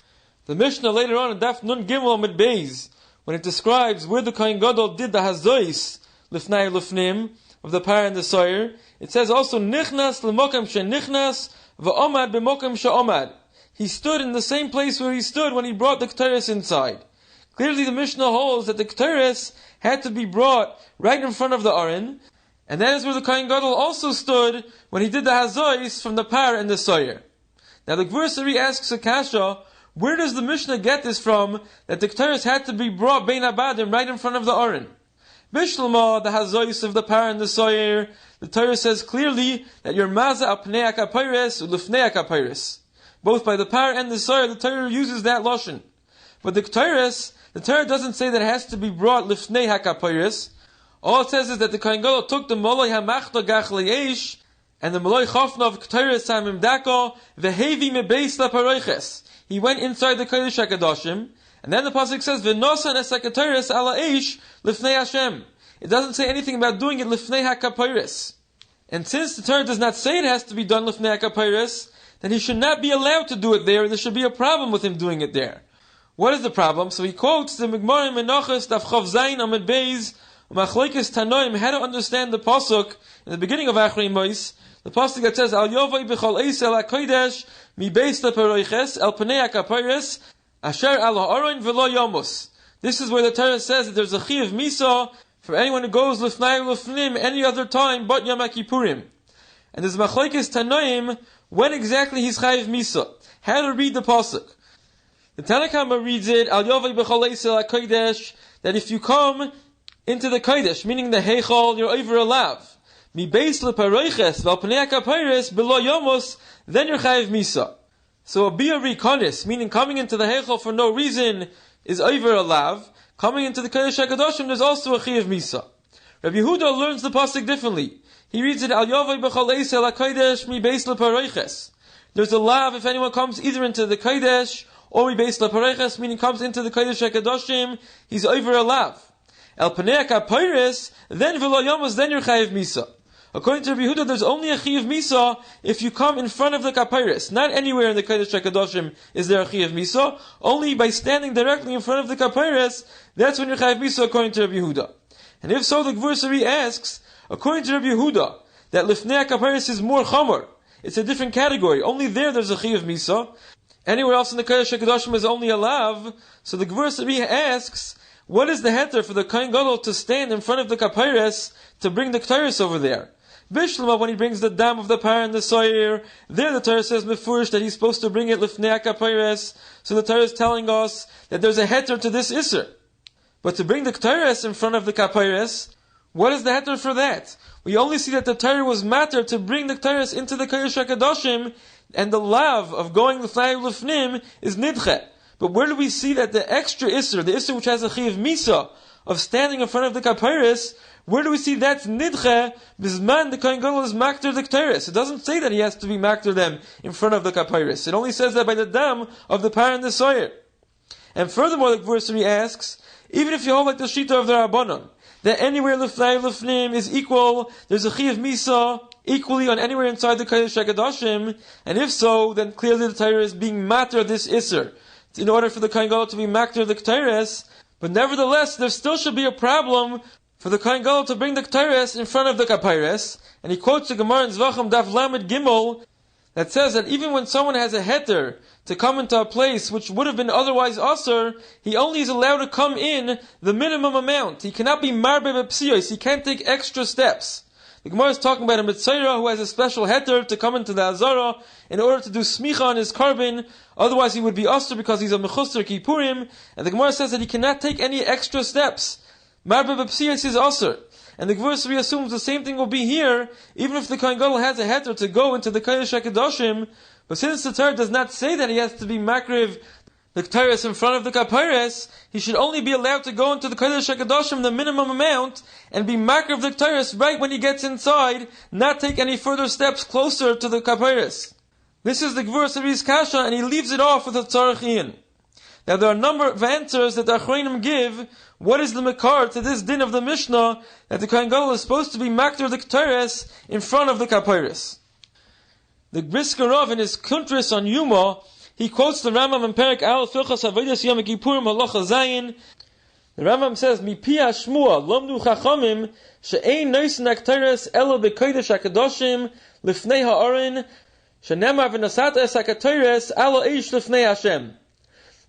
The Mishnah later on in Daf Nun Gimel Amud Beis, when it describes where the Kohen Gadol did the Hazois, Lifnei Lifnim, of the Par and the Soyer, it says also, Nichnas L'Mokem She'Nichnas, V'Omad B'Mokem She'Omad. He stood in the same place where he stood when he brought the Ketores inside. Clearly the Mishnah holds that the Ketores had to be brought right in front of the Aron, and that is where the Kohen Gadol also stood when he did the Hazois from the Par and the Soyer. Now the Gvur Sari asks a kasha, where does the Mishnah get this from, that the Ketores had to be brought Bein Abadim right in front of the Aron? Bishlama, the Hazois of the Par and the Soyer, the Torah says clearly that your Maza Apnei HaKapayres Ulifnei HaKapayres. Both by the Par and the Soyer, the Torah uses that Lashon. But the Ketores, the Torah doesn't say that it has to be brought Lifnei HaKapayres. All it says is that the Kohen Gadol took the Moloi HaMachda Gach Le'esh, and the Moloi Chofna of Ketores HaMim Dako, Vehevi Mebeis LaParoiches. He went inside the Kodesh HaKadoshim, and then the pasuk says, "V'nosan es hakatayres ala eish lifnei Hashem." It doesn't say anything about doing it lifnei hakapayres. And since the Torah does not say it has to be done lifnei hakapayres, then he should not be allowed to do it there. There should be a problem with him doing it there. What is the problem? So he quotes the Gemara in Menachos Daf Chav Zayin Amud Beis, Machlokes Tanoim, how to understand the pasuk in the beginning of Achrei Mos. The pasuk that says, "Al yovai b'chol eis el hakodesh mi beis leparoiches el pnei hakapayres asher al ha'aron v'lo yomus." This is where the Torah says that there's a chi of misa for anyone who goes lifnai lifnim any other time but Yom Kippurim. And there's machlokes tanoim when exactly he's chayiv misa. How to read the pasuk? The Tanna Kama reads it, "Al yovai b'chol eis el hakodesh," that if you come into the kodesh, meaning the heichal, you're over a lav. Mi beis leparoiches vel pnei hakapayres below yomos, then you're chayiv misa. So a bia rikonis, meaning coming into the heichal for no reason, is over a lav. Coming into the Kodesh HaKadoshim, there's also a chayiv misa. Rabbi Yehuda learns the pasuk differently. He reads it, Al yovai b'chol eis el hakodesh mi beis leparoiches. There's a lav if anyone comes either into the kodesh or mi beis leparoiches, meaning comes into the Kodesh HaKadoshim, he's over a lav. El pnei hakapayres, then v'lo yomos, then you're chayiv misa. According to Rabbi Yehuda, there's only a chi of misa if you come in front of the kapayres. Not anywhere in the Kodesh HaKadoshim is there a chi of misa. Only by standing directly in front of the kapayres, that's when you're chayiv misa, according to Rabbi Yehuda. And if so, the Gvur Sari asks, according to Rabbi Yehuda, that lifnei kapayres is more chamor. It's a different category. Only there's a chi of misa. Anywhere else in the Kodesh HaKadoshim is only a lav. So the Gvur Sari asks, what is the heter for the Kohen Gadol to stand in front of the kapayres to bring the ketores over there? Bishlama, when he brings the dam of the Par and the Soyer, there the Torah says mefurish that he's supposed to bring it lifnei hakapayres. So the Torah is telling us that there's a heter to this iser. But to bring the ketores in front of the kapayres, what is the heter for that? We only see that the Torah was matter to bring the ketores into the Kodesh HaKadoshim, and the lav of going lifnei lifnim is nidche. But where do we see that the extra iser, the iser which has a chi of misa, of standing in front of the kapayres, where do we see that's nidche? Bisman the Kohen Gadol is makter the ketores. It doesn't say that he has to be makter them in front of the kapayres. It only says that by the dam of the Par and the Soyer. And furthermore, the Gvur Sari asks, even if you hold like the shita of the Rabbanon, that anywhere lifnei lifnim is equal, there's a chi of misa equally on anywhere inside the Kodesh HaKadoshim, and if so, then clearly the Torah is being matter this iser in order for the Kohen Gadol to be makter the ketores. But nevertheless, there still should be a problem for the Kohen Gadol to bring the ketores in front of the kapayres. And he quotes the Gemara in Zvachim Daf Lamed Gimel that says that even when someone has a heter to come into a place which would have been otherwise asur, he only is allowed to come in the minimum amount. He cannot be marbe b'psiyos. He can't take extra steps. The Gemara is talking about a mitzayra who has a special heter to come into the azara in order to do smicha on his carbon. Otherwise, he would be asur because he's a mechusar kippurim. And the Gemara says that he cannot take any extra steps. Marbe b'psiyos is asur. And the Gemara assumes the same thing will be here, even if the Kohen Gadol has a heter to go into the Kodesh HaKadoshim. But since the Torah does not say that he has to be makriv the Ketores in front of the Kapores, he should only be allowed to go into the Kodesh HaKadoshim the minimum amount and be makriv the Ketores right when he gets inside, not take any further steps closer to the Kapores. This is the Gvur Savi's Kasha, and he leaves it off with a Tzarech. Now there are a number of answers that the Achronim give. What is the makar to this din of the Mishnah that the Kohen Gadol is supposed to be makter the Ketores in front of the Kapores? The Brisker Rav in his Kuntris on Yuma, he quotes the Rambam in Perek Al Filchas Avodas Yom Kippurim Halacha Zayin. The Rambam says, "Mi pi hashmua lomdu chachamim she'ein noisen hakteres elo bekodesh hakadoshim lifnei ha'aron shenemar v'nasat es hakteres alo eish lifnei Hashem."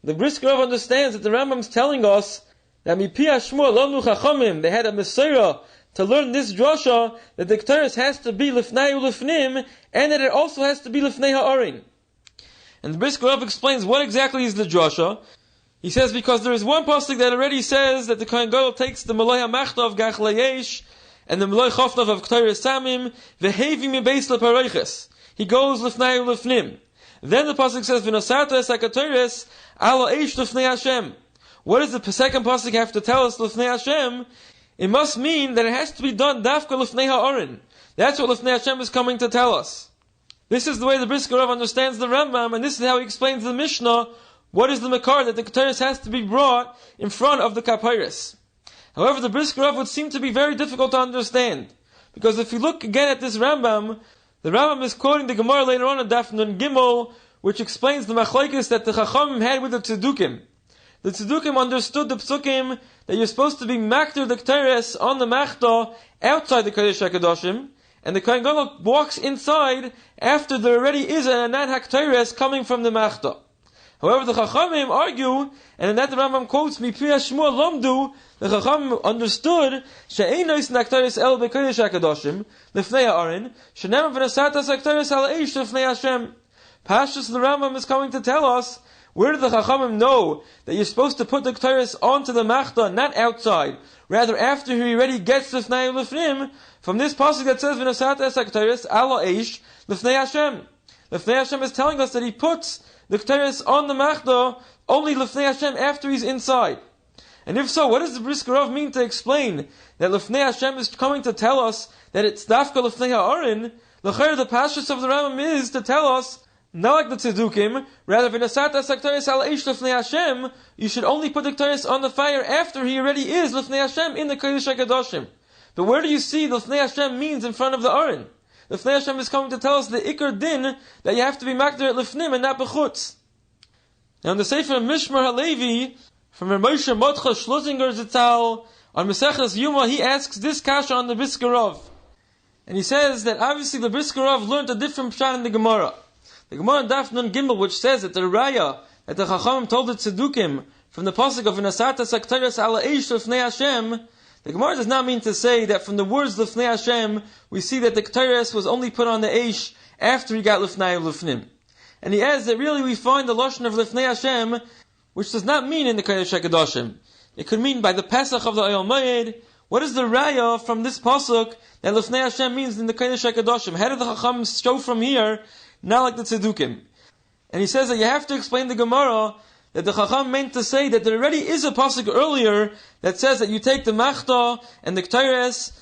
The Brisker Rav understands that the Rambam is telling us that mi pi hashmua lomdu chachamim, they had a Messiah to learn this drasha that the Ketores has to be lifnei ulifnim, and that it also has to be lifnei ha'aron. And the Brisker Rav explains what exactly is the drasha. He says because there is one pasuk that already says that the Kohen Gadol takes the Malay HaMachta of Gach Layesh and the Malay Chofnav of Ketores Samim v'hevi mibeis leparoiches. He goes lifnei ulifnim. Then the pasuk says v'nosarta es haketores ala eish lifnei Hashem. What does the second pasuk have to tell us lifnei Hashem? It must mean that it has to be done dafka lifnei ha'aron. That's what lifnei Hashem is coming to tell us. This is the way the Brisker Rav understands the Rambam, and this is how he explains the Mishnah. What is the makar that the Ketores has to be brought in front of the Kapores? However, the Brisker Rav would seem to be very difficult to understand, because if you look again at this Rambam, the Rambam is quoting the Gemara later on in Daf Nun Gimel, which explains the machlokes that the Chachamim had with the Tzedukim. The Tzedukim understood the Psukim that you're supposed to be makter the Ketores on the Machta outside the Kodesh HaKadoshim, and the Kohen Gadol walks inside after there already is an Anan HaKetores coming from the Machta. However, the Chachamim argue, and in that the Rambam quotes, Mi pi hashmua lomdu, the Chachamim understood, she'ein noisen HaKetores el bekodesh HaKadoshim, lifnei ha'aron, she'nemar v'nasatas HaKetores al eish lifnei Hashem. Pashtus, the Rambam is coming to tell us, where did the Chachamim know that you're supposed to put the Ketores onto the Machta, not outside, rather after he already gets lifnei ulifnim, from this passage that says, v'nosat es hakteres ala eish lifnei Hashem. Lifnei Hashem is telling us that he puts the Ketores on the Machta only lifnei Hashem after he's inside. And if so, what does the Brisker Rav mean to explain that lifnei Hashem is coming to tell us that it's dafka lifnei ha'aron? L'chayr, the pashtus of the Rambam is to tell us, not like the Tzedukim, rather v'nasat es hakteres ala eish lifnei Hashem, you should only put the Ketores on the fire after he already is lifnei Hashem in the Kodesh HaKadoshim. But where do you see the Lifnei Hashem means in front of the Aron? The Lifnei Hashem is coming to tell us the Iker Din that you have to be makder at Lifnim and not Bechutz. Now in the Sefer Mishmar HaLevi, from Moshe Motcha Schlusinger Zitzal, on Maseches Yuma, he asks this kasha on the Brisker Rav. And he says that obviously the Brisker Rav learned a different pshat in the Gemara. The Gemara in Daf Nun Gimel, which says that the Raya, that the Chachamim told the Tzedukim, from the pasuk of V'nasata Sakteres ala eish lifnei Hashem, the Gemara does not mean to say that from the words Lifnei Hashem, we see that the Ketores was only put on the Eish after he got Lifnei Lifnim. And he adds that really we find the Lashon of Lifnei Hashem, which does not mean in the Kodesh HaKadoshim. It could mean by the Pesach of the Oyel Moed. What is the Raya from this pasuk that Lifnei Hashem means in the Kodesh HaKadoshim? How did the Chacham show from here, not like the Tzedukim? And he says that you have to explain the Gemara that the Chacham meant to say that there already is a pasuk earlier that says that you take the Machta and the Ketores,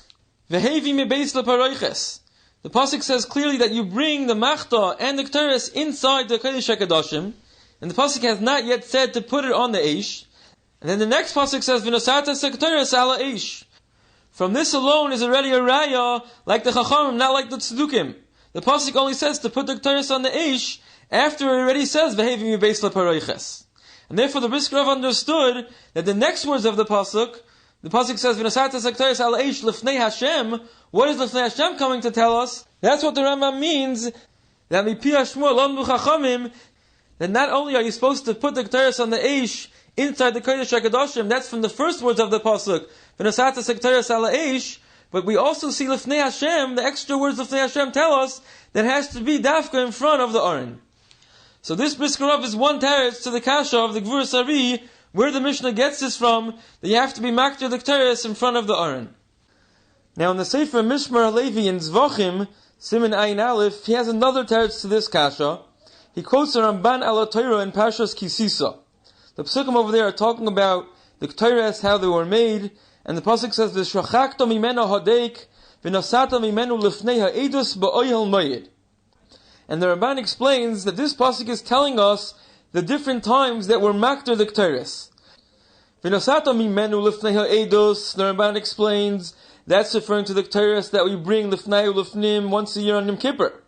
v'hevi mibeis leparoiches. The pasuk says clearly that you bring the Machta and the Ketores inside the Kodesh HaKadoshim, and the pasuk has not yet said to put it on the Eish. And then the next pasuk says v'nosatas Ketores ala Eish. From this alone is already a raya like the Chachamim, not like the Tzedukim. The pasuk only says to put the Ketores on the Eish after it already says v'hevi mibeis leparoiches. And therefore the Brisker Rav understood that the next words of the pasuk says, "V'nasatas hakteres al eish lifnei Hashem." What is lifnei Hashem coming to tell us? That's what the Rambam means that not only are you supposed to put the Ketores on the Eish inside the Kodesh HaKadoshim, that's from the first words of the Pasuk, V'nosata Ketores ala Eish, but we also see Lifnei Hashem, the extra words of Lifnei Hashem tell us that has to be dafka in front of the Aron. So this Brisker Rav is one teretz to the Kasha of the Gvur Sari, where the Mishnah gets this from, that you have to be makter the Ketores in front of the Aron. Now in the Sefer Mishmar Levi in Zvachim, Siman Ayin Aleph, he has another teretz to this Kasha. He quotes the Ramban ala Torah in Parshas Kisisa. The Pesukim over there are talking about the Ketores, how they were made, and the Pasuk says, V'shachakta mimena hadeik, v'nosata mimenu lifnei ha'edus ba'oyel moyed. And the Ramban explains that this Pasuk is telling us the different times that were makter the Ketores. V'nosata mimenu lifnei ha'edus, the Ramban explains, that's referring to the Ketores that we bring lifnei ulifnim once a year on Yom Kippur.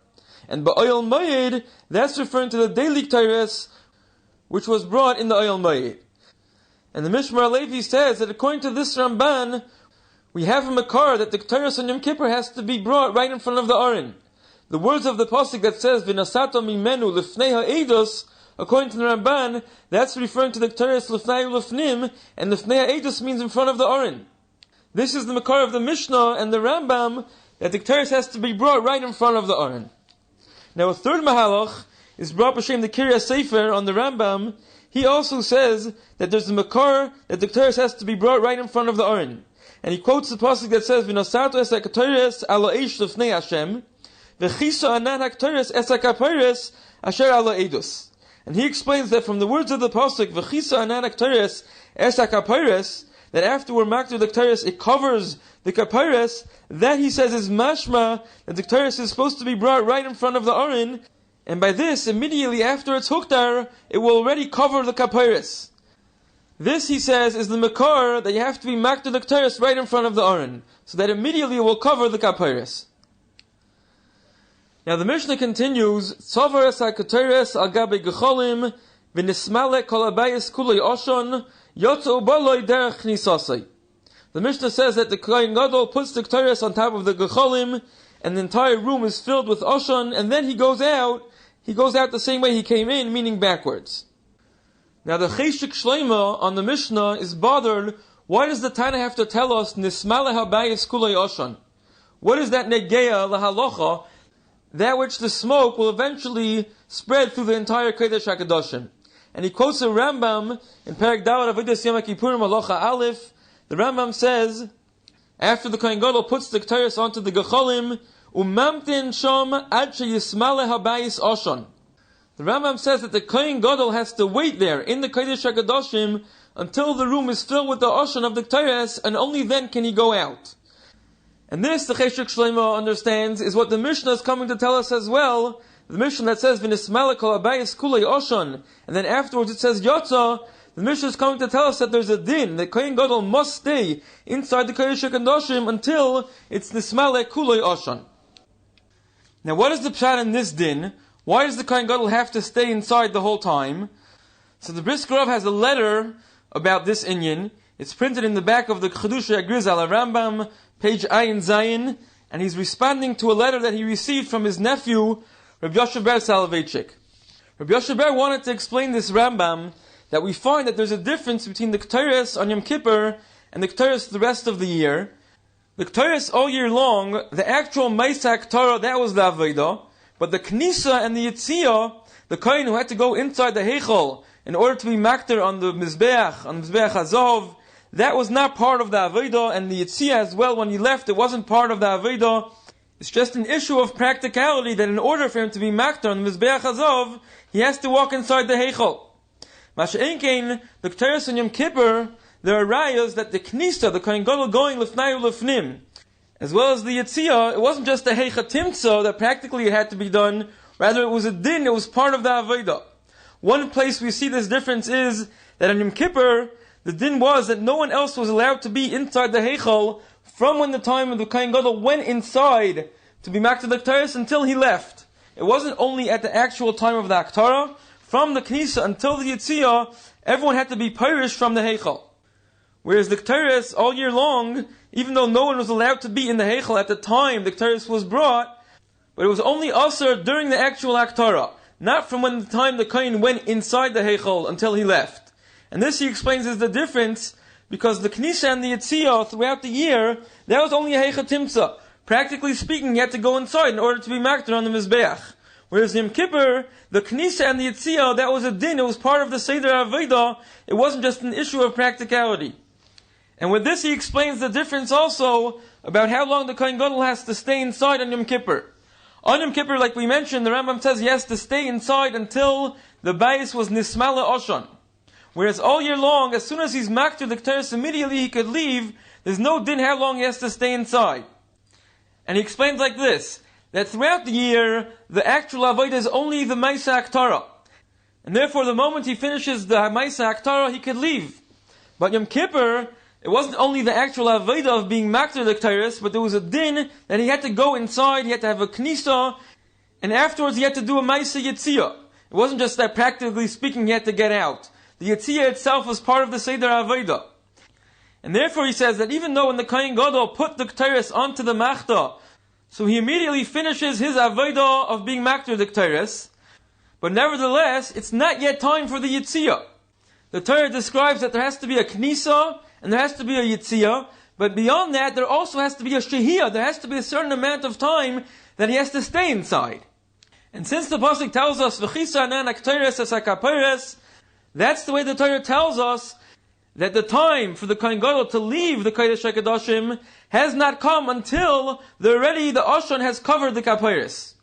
And ba'oyel moyed, that's referring to the daily Ketores, which was brought in the Oyel Moed. And the Mishmar Levi says that according to this Ramban, we have a makar that the Ketores on Yom Kippur has to be brought right in front of the Aron. The words of the pasuk that says "V'nasato mimenu lifnei ha'edus," according to the Ramban, that's referring to the Ketores lifnei ulifnim, and lifnei ha'edus means in front of the Aron. This is the makar of the Mishnah and the Rambam that the Ketores has to be brought right in front of the Aron. Now a third mahalach is brought b'shem the Kiryas Sefer on the Rambam. He also says that there's a makar that the Ketores has to be brought right in front of the Aron. And he quotes the pasuk that says, V'nosato es ha-Ketores ala eish lifnei Hashem, v'chiso anan ha-Ketores es ha-Kapores asher ala edus. And he explains that from the words of the pasuk, V'chiso anan ha-Ketores es ha-Kapores, that after we're makter the Ketores, it covers the Kapores, that he says is mashma, that the Ketores is supposed to be brought right in front of the Aron, and by this, immediately after it's huktar, it will already cover the Kapores. This, he says, is the makar that you have to be makter the Ketores right in front of the Aron, so that immediately it will cover the Kapores. Now the Mishnah continues, Tzavar es ha-Ketores al gabe gecholim, v'nismale kol habayis kulei oshon, yotzu baloi derech nisasei. The Mishnah says that the Kohen Gadol puts the Ketores on top of the gecholim, and the entire room is filled with oshon, and then he goes out the same way he came in, meaning backwards. Now the Cheshik Shleima on the Mishnah is bothered, why does the Tana have to tell us Nismale habayis kulei oshon? What is that negeya lahalocha, that which the smoke will eventually spread through the entire Kodesh HaKadoshim? And he quotes a Rambam in Perek Dalet Avodas Yom Kippurim Halacha Aleph. The Rambam says, after the Kohen Gadol puts the Ketores onto the Gecholim, Umamtin shom ad sheyismale habayis oshon. The Rambam says that the Kohen Gadol has to wait there in the Kodesh HaKadoshim until the room is filled with the oshon of the Ketores, and only then can he go out. And this, the Cheshik Shleima understands, is what the Mishnah is coming to tell us as well. The Mishnah that says v'nismale kol habayis kulei oshon, and then afterwards it says yotza. The Mishnah is coming to tell us that there's a din, that Kohen Gadol must stay inside the Kodesh HaKadoshim until it's nismale kulei oshon. Now what is the pshat in this din? Why does the Kohen Gadol have to stay inside the whole time? So the Brisker Rav has a letter about this inyan. It's printed in the back of the Chedusha Agriz ala Rambam, page Ayin Zayin, and he's responding to a letter that he received from his nephew, Rabbi Yoshe Ber Soloveitchik. Rabbi Yoshe Ber wanted to explain this Rambam, that we find that there's a difference between the Ketores on Yom Kippur and the Ketores the rest of the year. The Ketores all year long, the actual Maisa Ketara, that was the Avodah, but the Knisa and the Yitziyah, the Kohen who had to go inside the Heichal in order to be makter on the Mizbeach Hazov, that was not part of the Avodah, and the Yitziyah as well, when he left, it wasn't part of the Avodah. It's just an issue of practicality that in order for him to be makter on the Mizbeach Hazov, he has to walk inside the Heichal. Masha'enkein, the Ketores on Yom Kippur, there are rayas that the Knisa, the Kohen Gadol going lifnai ulifnim, as well as the Yitziyah, it wasn't just a heichatimtza that practically it had to be done, rather it was a din, it was part of the Avodah. One place we see this difference is that on Yom Kippur, the din was that no one else was allowed to be inside the Heichal from when the time of the Kohen Gadol went inside to be makter the Ketores until he left. It wasn't only at the actual time of the Aktara. From the Knisa until the Yitziyah, everyone had to be pirish from the Heichal. Whereas the Ketores all year long, even though no one was allowed to be in the Heichal at the time the Ketores was brought, but it was only asur during the actual Aktara, not from when the time the Kohen went inside the Heichal until he left. And this, he explains, is the difference, because the Knesha and the Yitziyah throughout the year, that was only a Heicha Timtza. Practically speaking, he had to go inside in order to be makter on the Mizbeach. Whereas Yom Kippur, the Knesha and the Yitziyah, that was a din, it was part of the Seder Avodah, it wasn't just an issue of practicality. And with this, he explains the difference also about how long the Kohen Gadol has to stay inside on Yom Kippur. On Yom Kippur, like we mentioned, the Rambam says he has to stay inside until the bayis was nismala oshan. Whereas all year long, as soon as he's makter the Ketores, immediately he could leave. There's no din how long he has to stay inside. And he explains like this, that throughout the year, the actual avodah is only the Maisa Aktara. And therefore, the moment he finishes the Maisa Aktara, he could leave. But Yom Kippur, it wasn't only the actual avodah of being makter the Ketores, but there was a din that he had to go inside, he had to have a knisa, and afterwards he had to do a Maisa Yitziyah. It wasn't just that practically speaking he had to get out. The Yitziyah itself was part of the Seder Avodah. And therefore he says that even though when the Kohen Gadol put the Ketores onto the Machta, so he immediately finishes his Avodah of being makter the Ketores, but nevertheless, it's not yet time for the Yitziyah. The Torah describes that there has to be a Knisa, and there has to be a Yitziyah, but beyond that, there also has to be a Shehiyah. There has to be a certain amount of time that he has to stay inside. And since the Pasuk tells us, V'chisa nan Ketores es HaKaperes, that's the way the Torah tells us that the time for the Kohen Gadol to leave the Kodesh HaKadoshim has not come until the Oshan has covered the Kaperes.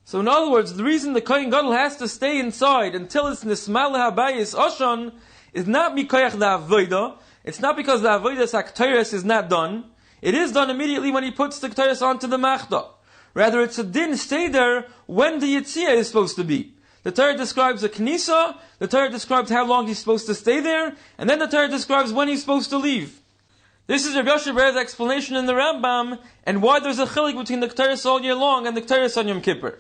So in other words, the reason the Kohen Gadol has to stay inside until it's Nismal HaBayis Oshan is not Mikoyach the Avodah. It's not because the Avodas HaKteres is not done. It is done immediately when he puts the Ketores onto the Machta. Rather, it's a din stay there when the Yitziyah is supposed to be. The Torah describes a Knisa, the Torah describes how long he's supposed to stay there, and then the Torah describes when he's supposed to leave. This is Rabbi Yoshe Ber's explanation in the Rambam, and why there's a chilik between the Ketores all year long and the Ketores on Yom Kippur.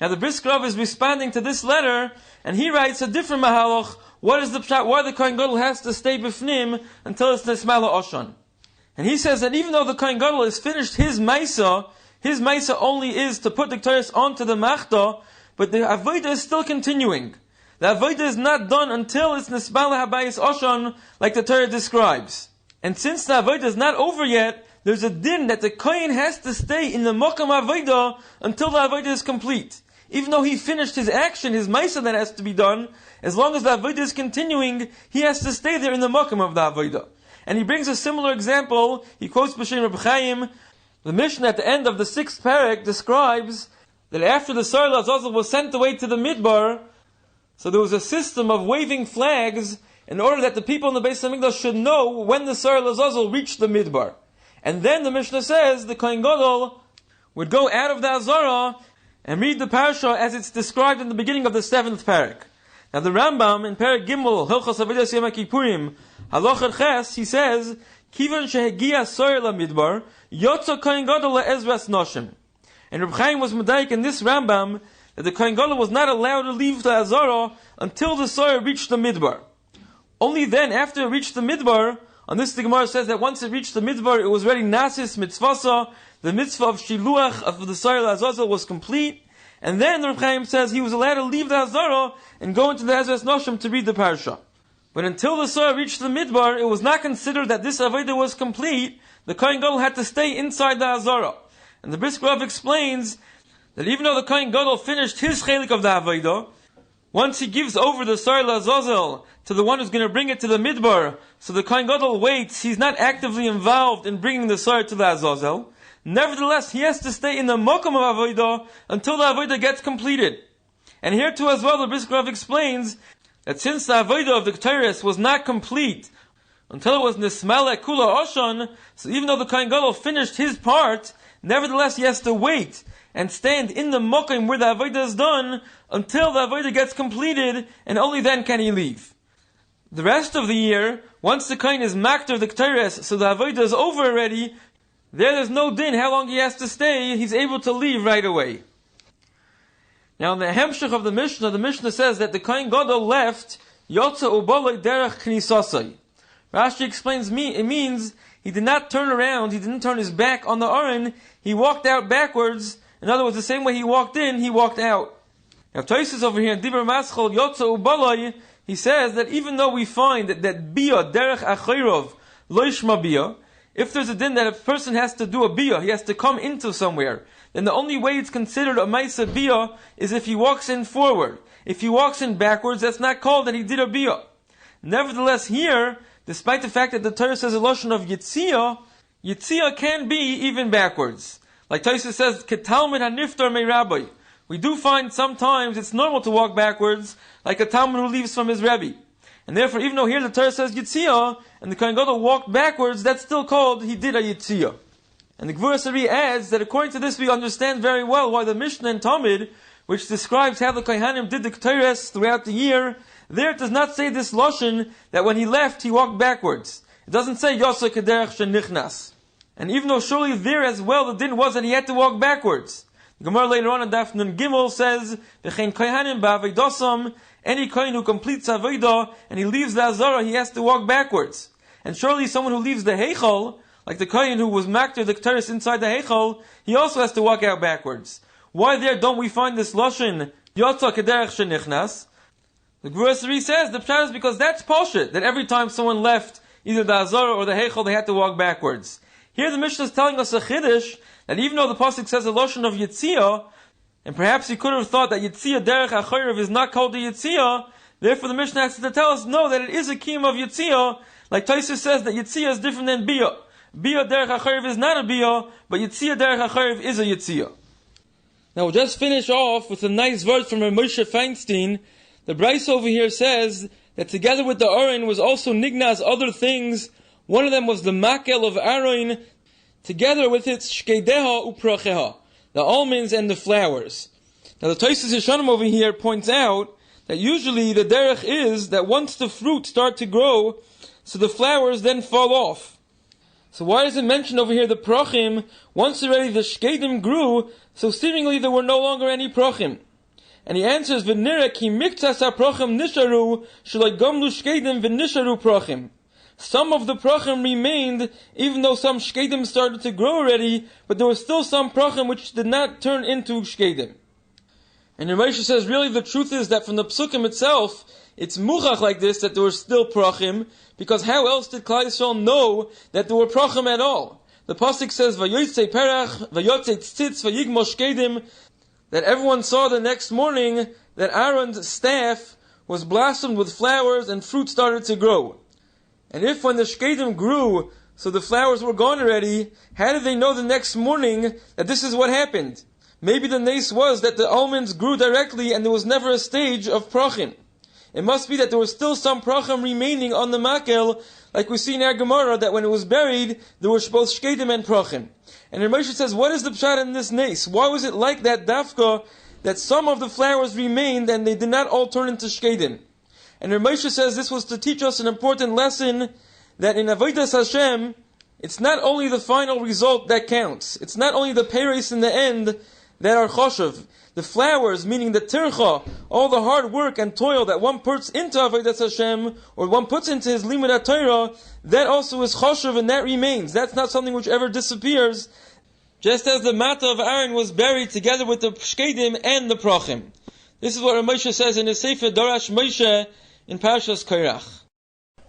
Now the Brisker Rav is responding to this letter, and he writes a different mahaloch. What is the pshat? Why the Kohen Gadol has to stay b'fnim until it's Nismala Oshan? And he says that even though the Kohen Gadol has finished his Maisa only is to put the Ketores onto the Machta, but the Avodah is still continuing. The Avodah is not done until it's Nismala Habayis Oshan, like the Torah describes. And since the Avodah is not over yet, there's a din that the Kohen has to stay in the Mokam Avodah until the Avodah is complete. Even though he finished his action, his Maisa that has to be done, as long as the Avodah is continuing, he has to stay there in the Mokam of the Avodah. And he brings a similar example. He quotes B'Shem Reb Chaim. The Mishnah at the end of the 6th parak describes that after the Sar Azazel was sent away to the Midbar, so there was a system of waving flags in order that the people in the Beis HaMikdash should know when the Sar Azazel reached the Midbar. And then the Mishnah says the Kohen Gadol would go out of the Azara and read the parasha as it's described in the beginning of the 7th parak. Now the Rambam in Parak Gimel, Hilchos Avodas Yom Kippurim, Halachah Ches, he says, Kivan shehegia soyer lamidbar, yotza Kohen Gadol le'ezras noshim. And Reb Chaim was medayik in this Rambam that the Kohen Gadol was not allowed to leave the Azara until the soyer reached the Midbar. Only then, after it reached the Midbar, on this the Gemara says that once it reached the Midbar, it was ready nasis mitzvasa, the mitzvah of shiluach of the soyer Azazel was complete, and then Reb Chaim says he was allowed to leave the Azara and go into the Ezras Noshim to read the parasha. But until the Soyer reached the Midbar, it was not considered that this Avodah was complete. The Kohen Gadol had to stay inside the Azara. And the Brisker Rav explains that even though the Kohen Gadol finished his chelik of the Avodah, once he gives over the Soyer Azazel to the one who's going to bring it to the Midbar, so the Kohen Gadol waits, he's not actively involved in bringing the Soyer to the Azazel. Nevertheless, he has to stay in the Mokum of Avodah until the Avodah gets completed. And here too as well, the Brisker Rav explains that since the Avodah of the Ketores was not complete until it was Nismala Kula Oshan, so even though the Kohen Gadol finished his part, nevertheless he has to wait and stand in the Mokum where the Avodah is done until the Avodah gets completed, and only then can he leave. The rest of the year, once the Kohen is makter the Ketores, so the Avodah is over already, there's no din how long he has to stay, he's able to leave right away. Now in the Hemshech of the Mishnah says that the Kohen Gadol left Yotza Ubalei Derech Knisasai. Rashi explains it means he did not turn around, he didn't turn his back on the Aron, he walked out backwards In other words, the same way he walked in, he walked out. Now, Tosfos over here in Dibur Maschal Yotza Ubalai, he says that even though we find that bia derech achayrov lo yishma bia, if there's a din that a person has to do a bia, he has to come into somewhere, then the only way it's considered a ma'isa bia is if he walks in forward. If he walks in backwards, that's not called that he did a bia. Nevertheless, here, despite the fact that the Torah says a lashon of yitzia can be even backwards. Like Tosfos says, ketalmid haniftar mei rabbi. We do find sometimes it's normal to walk backwards, like a Talmud who leaves from his Rebbe. And therefore, even though here the Torah says Yitzia, and the Kohen Gadol walked backwards, that's still called he did a Yitzia. And the Gvura Sari adds that according to this we understand very well why the Mishnah and Talmud, which describes how the Kohanim did the Ketores throughout the year, there it does not say this lashon that when he left he walked backwards. It doesn't say Yasa Kederech Shenichnas. And even though surely there as well the din was that he had to walk backwards. The Gemara later on in Daf Nun Gimel says, "V'chein kohanim ba'avodosam." Any kohen who completes avodah and he leaves the azara, he has to walk backwards. And surely someone who leaves the heichal, like the kohen who was makter the ketores inside the heichal, he also has to walk out backwards. Why there don't we find this lashon yotza kederech shenichnas? The Gvura Sari says the pshat is because that's pashut, that every time someone left either the azara or the heichal, they had to walk backwards. Here the Mishnah is telling us a chiddush, that even though the pasuk says a lashon of Yitzia, and perhaps he could have thought that Yitzia derech achayrev is not called the Yitzia, therefore the Mishnah has to tell us no, that it is a kiyum of Yitzia, like Tosfos says that Yitzia is different than Bia. Bia derech achayrev is not a Bia, but Yitzia derech achayrev is a Yitzia. Now we'll just finish off with a nice verse from Moshe Feinstein. The Bryce over here says that together with the Aron was also Nignas other things. One of them was the Makel of Aron, together with its shkeideha upracheha, the almonds and the flowers. Now the Tosfos Yeshanim over here points out that usually the derech is that once the fruit start to grow, so the flowers then fall off. So why is it mentioned over here the prachim? Once already the shkedim grew, so seemingly there were no longer any prachim. And he answers, "V'nira ki miktas ha-prachim nisharu, shaloi gomlu shkedim v'nisharu prachim." Some of the prachim remained, even though some shkedim started to grow already, but there was still some prachim which did not turn into shkedim. And Ramesha says, really the truth is that from the psukim itself, it's muchach like this, that there were still prachim, because how else did Klal Yisrael know that there were prachim at all? The pasuk says, "Vayotzei perach, vayotzei tzitz, vayigmo shkedim," that everyone saw the next morning that Aaron's staff was blossomed with flowers and fruit started to grow. And if when the shkedim grew, so the flowers were gone already, how did they know the next morning that this is what happened? Maybe the nace was that the almonds grew directly and there was never a stage of prachim. It must be that there was still some prachim remaining on the makel, like we see in our Gemara, that when it was buried, there were both shkedim and prachim. And Ramesha says, what is the pshat in this nace? Why was it like that dafka, that some of the flowers remained and they did not all turn into shkedim? And Ramesha says this was to teach us an important lesson, that in Avodas Hashem, it's not only the final result that counts. It's not only the peiros in the end that are choshev. The flowers, meaning the tircha, all the hard work and toil that one puts into Avodas Hashem, or one puts into his limud HaTorah, that also is choshev and that remains. That's not something which ever disappears. Just as the mata of Aaron was buried together with the shkedim and the prachim. This is what Ramesha says in his Sefer Dorash Moshe in Parshas Korach.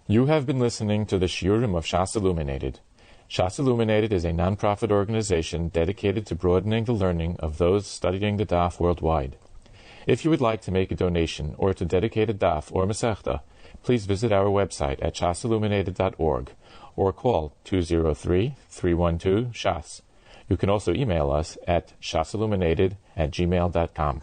You have been listening to the Shiurim of Shas Illuminated. Shas Illuminated is a non-profit organization dedicated to broadening the learning of those studying the daf worldwide. If you would like to make a donation or to dedicate a daf or masechta, please visit our website at shasilluminated.org or call 203-312-SHAS. You can also email us at shasilluminated@gmail.com.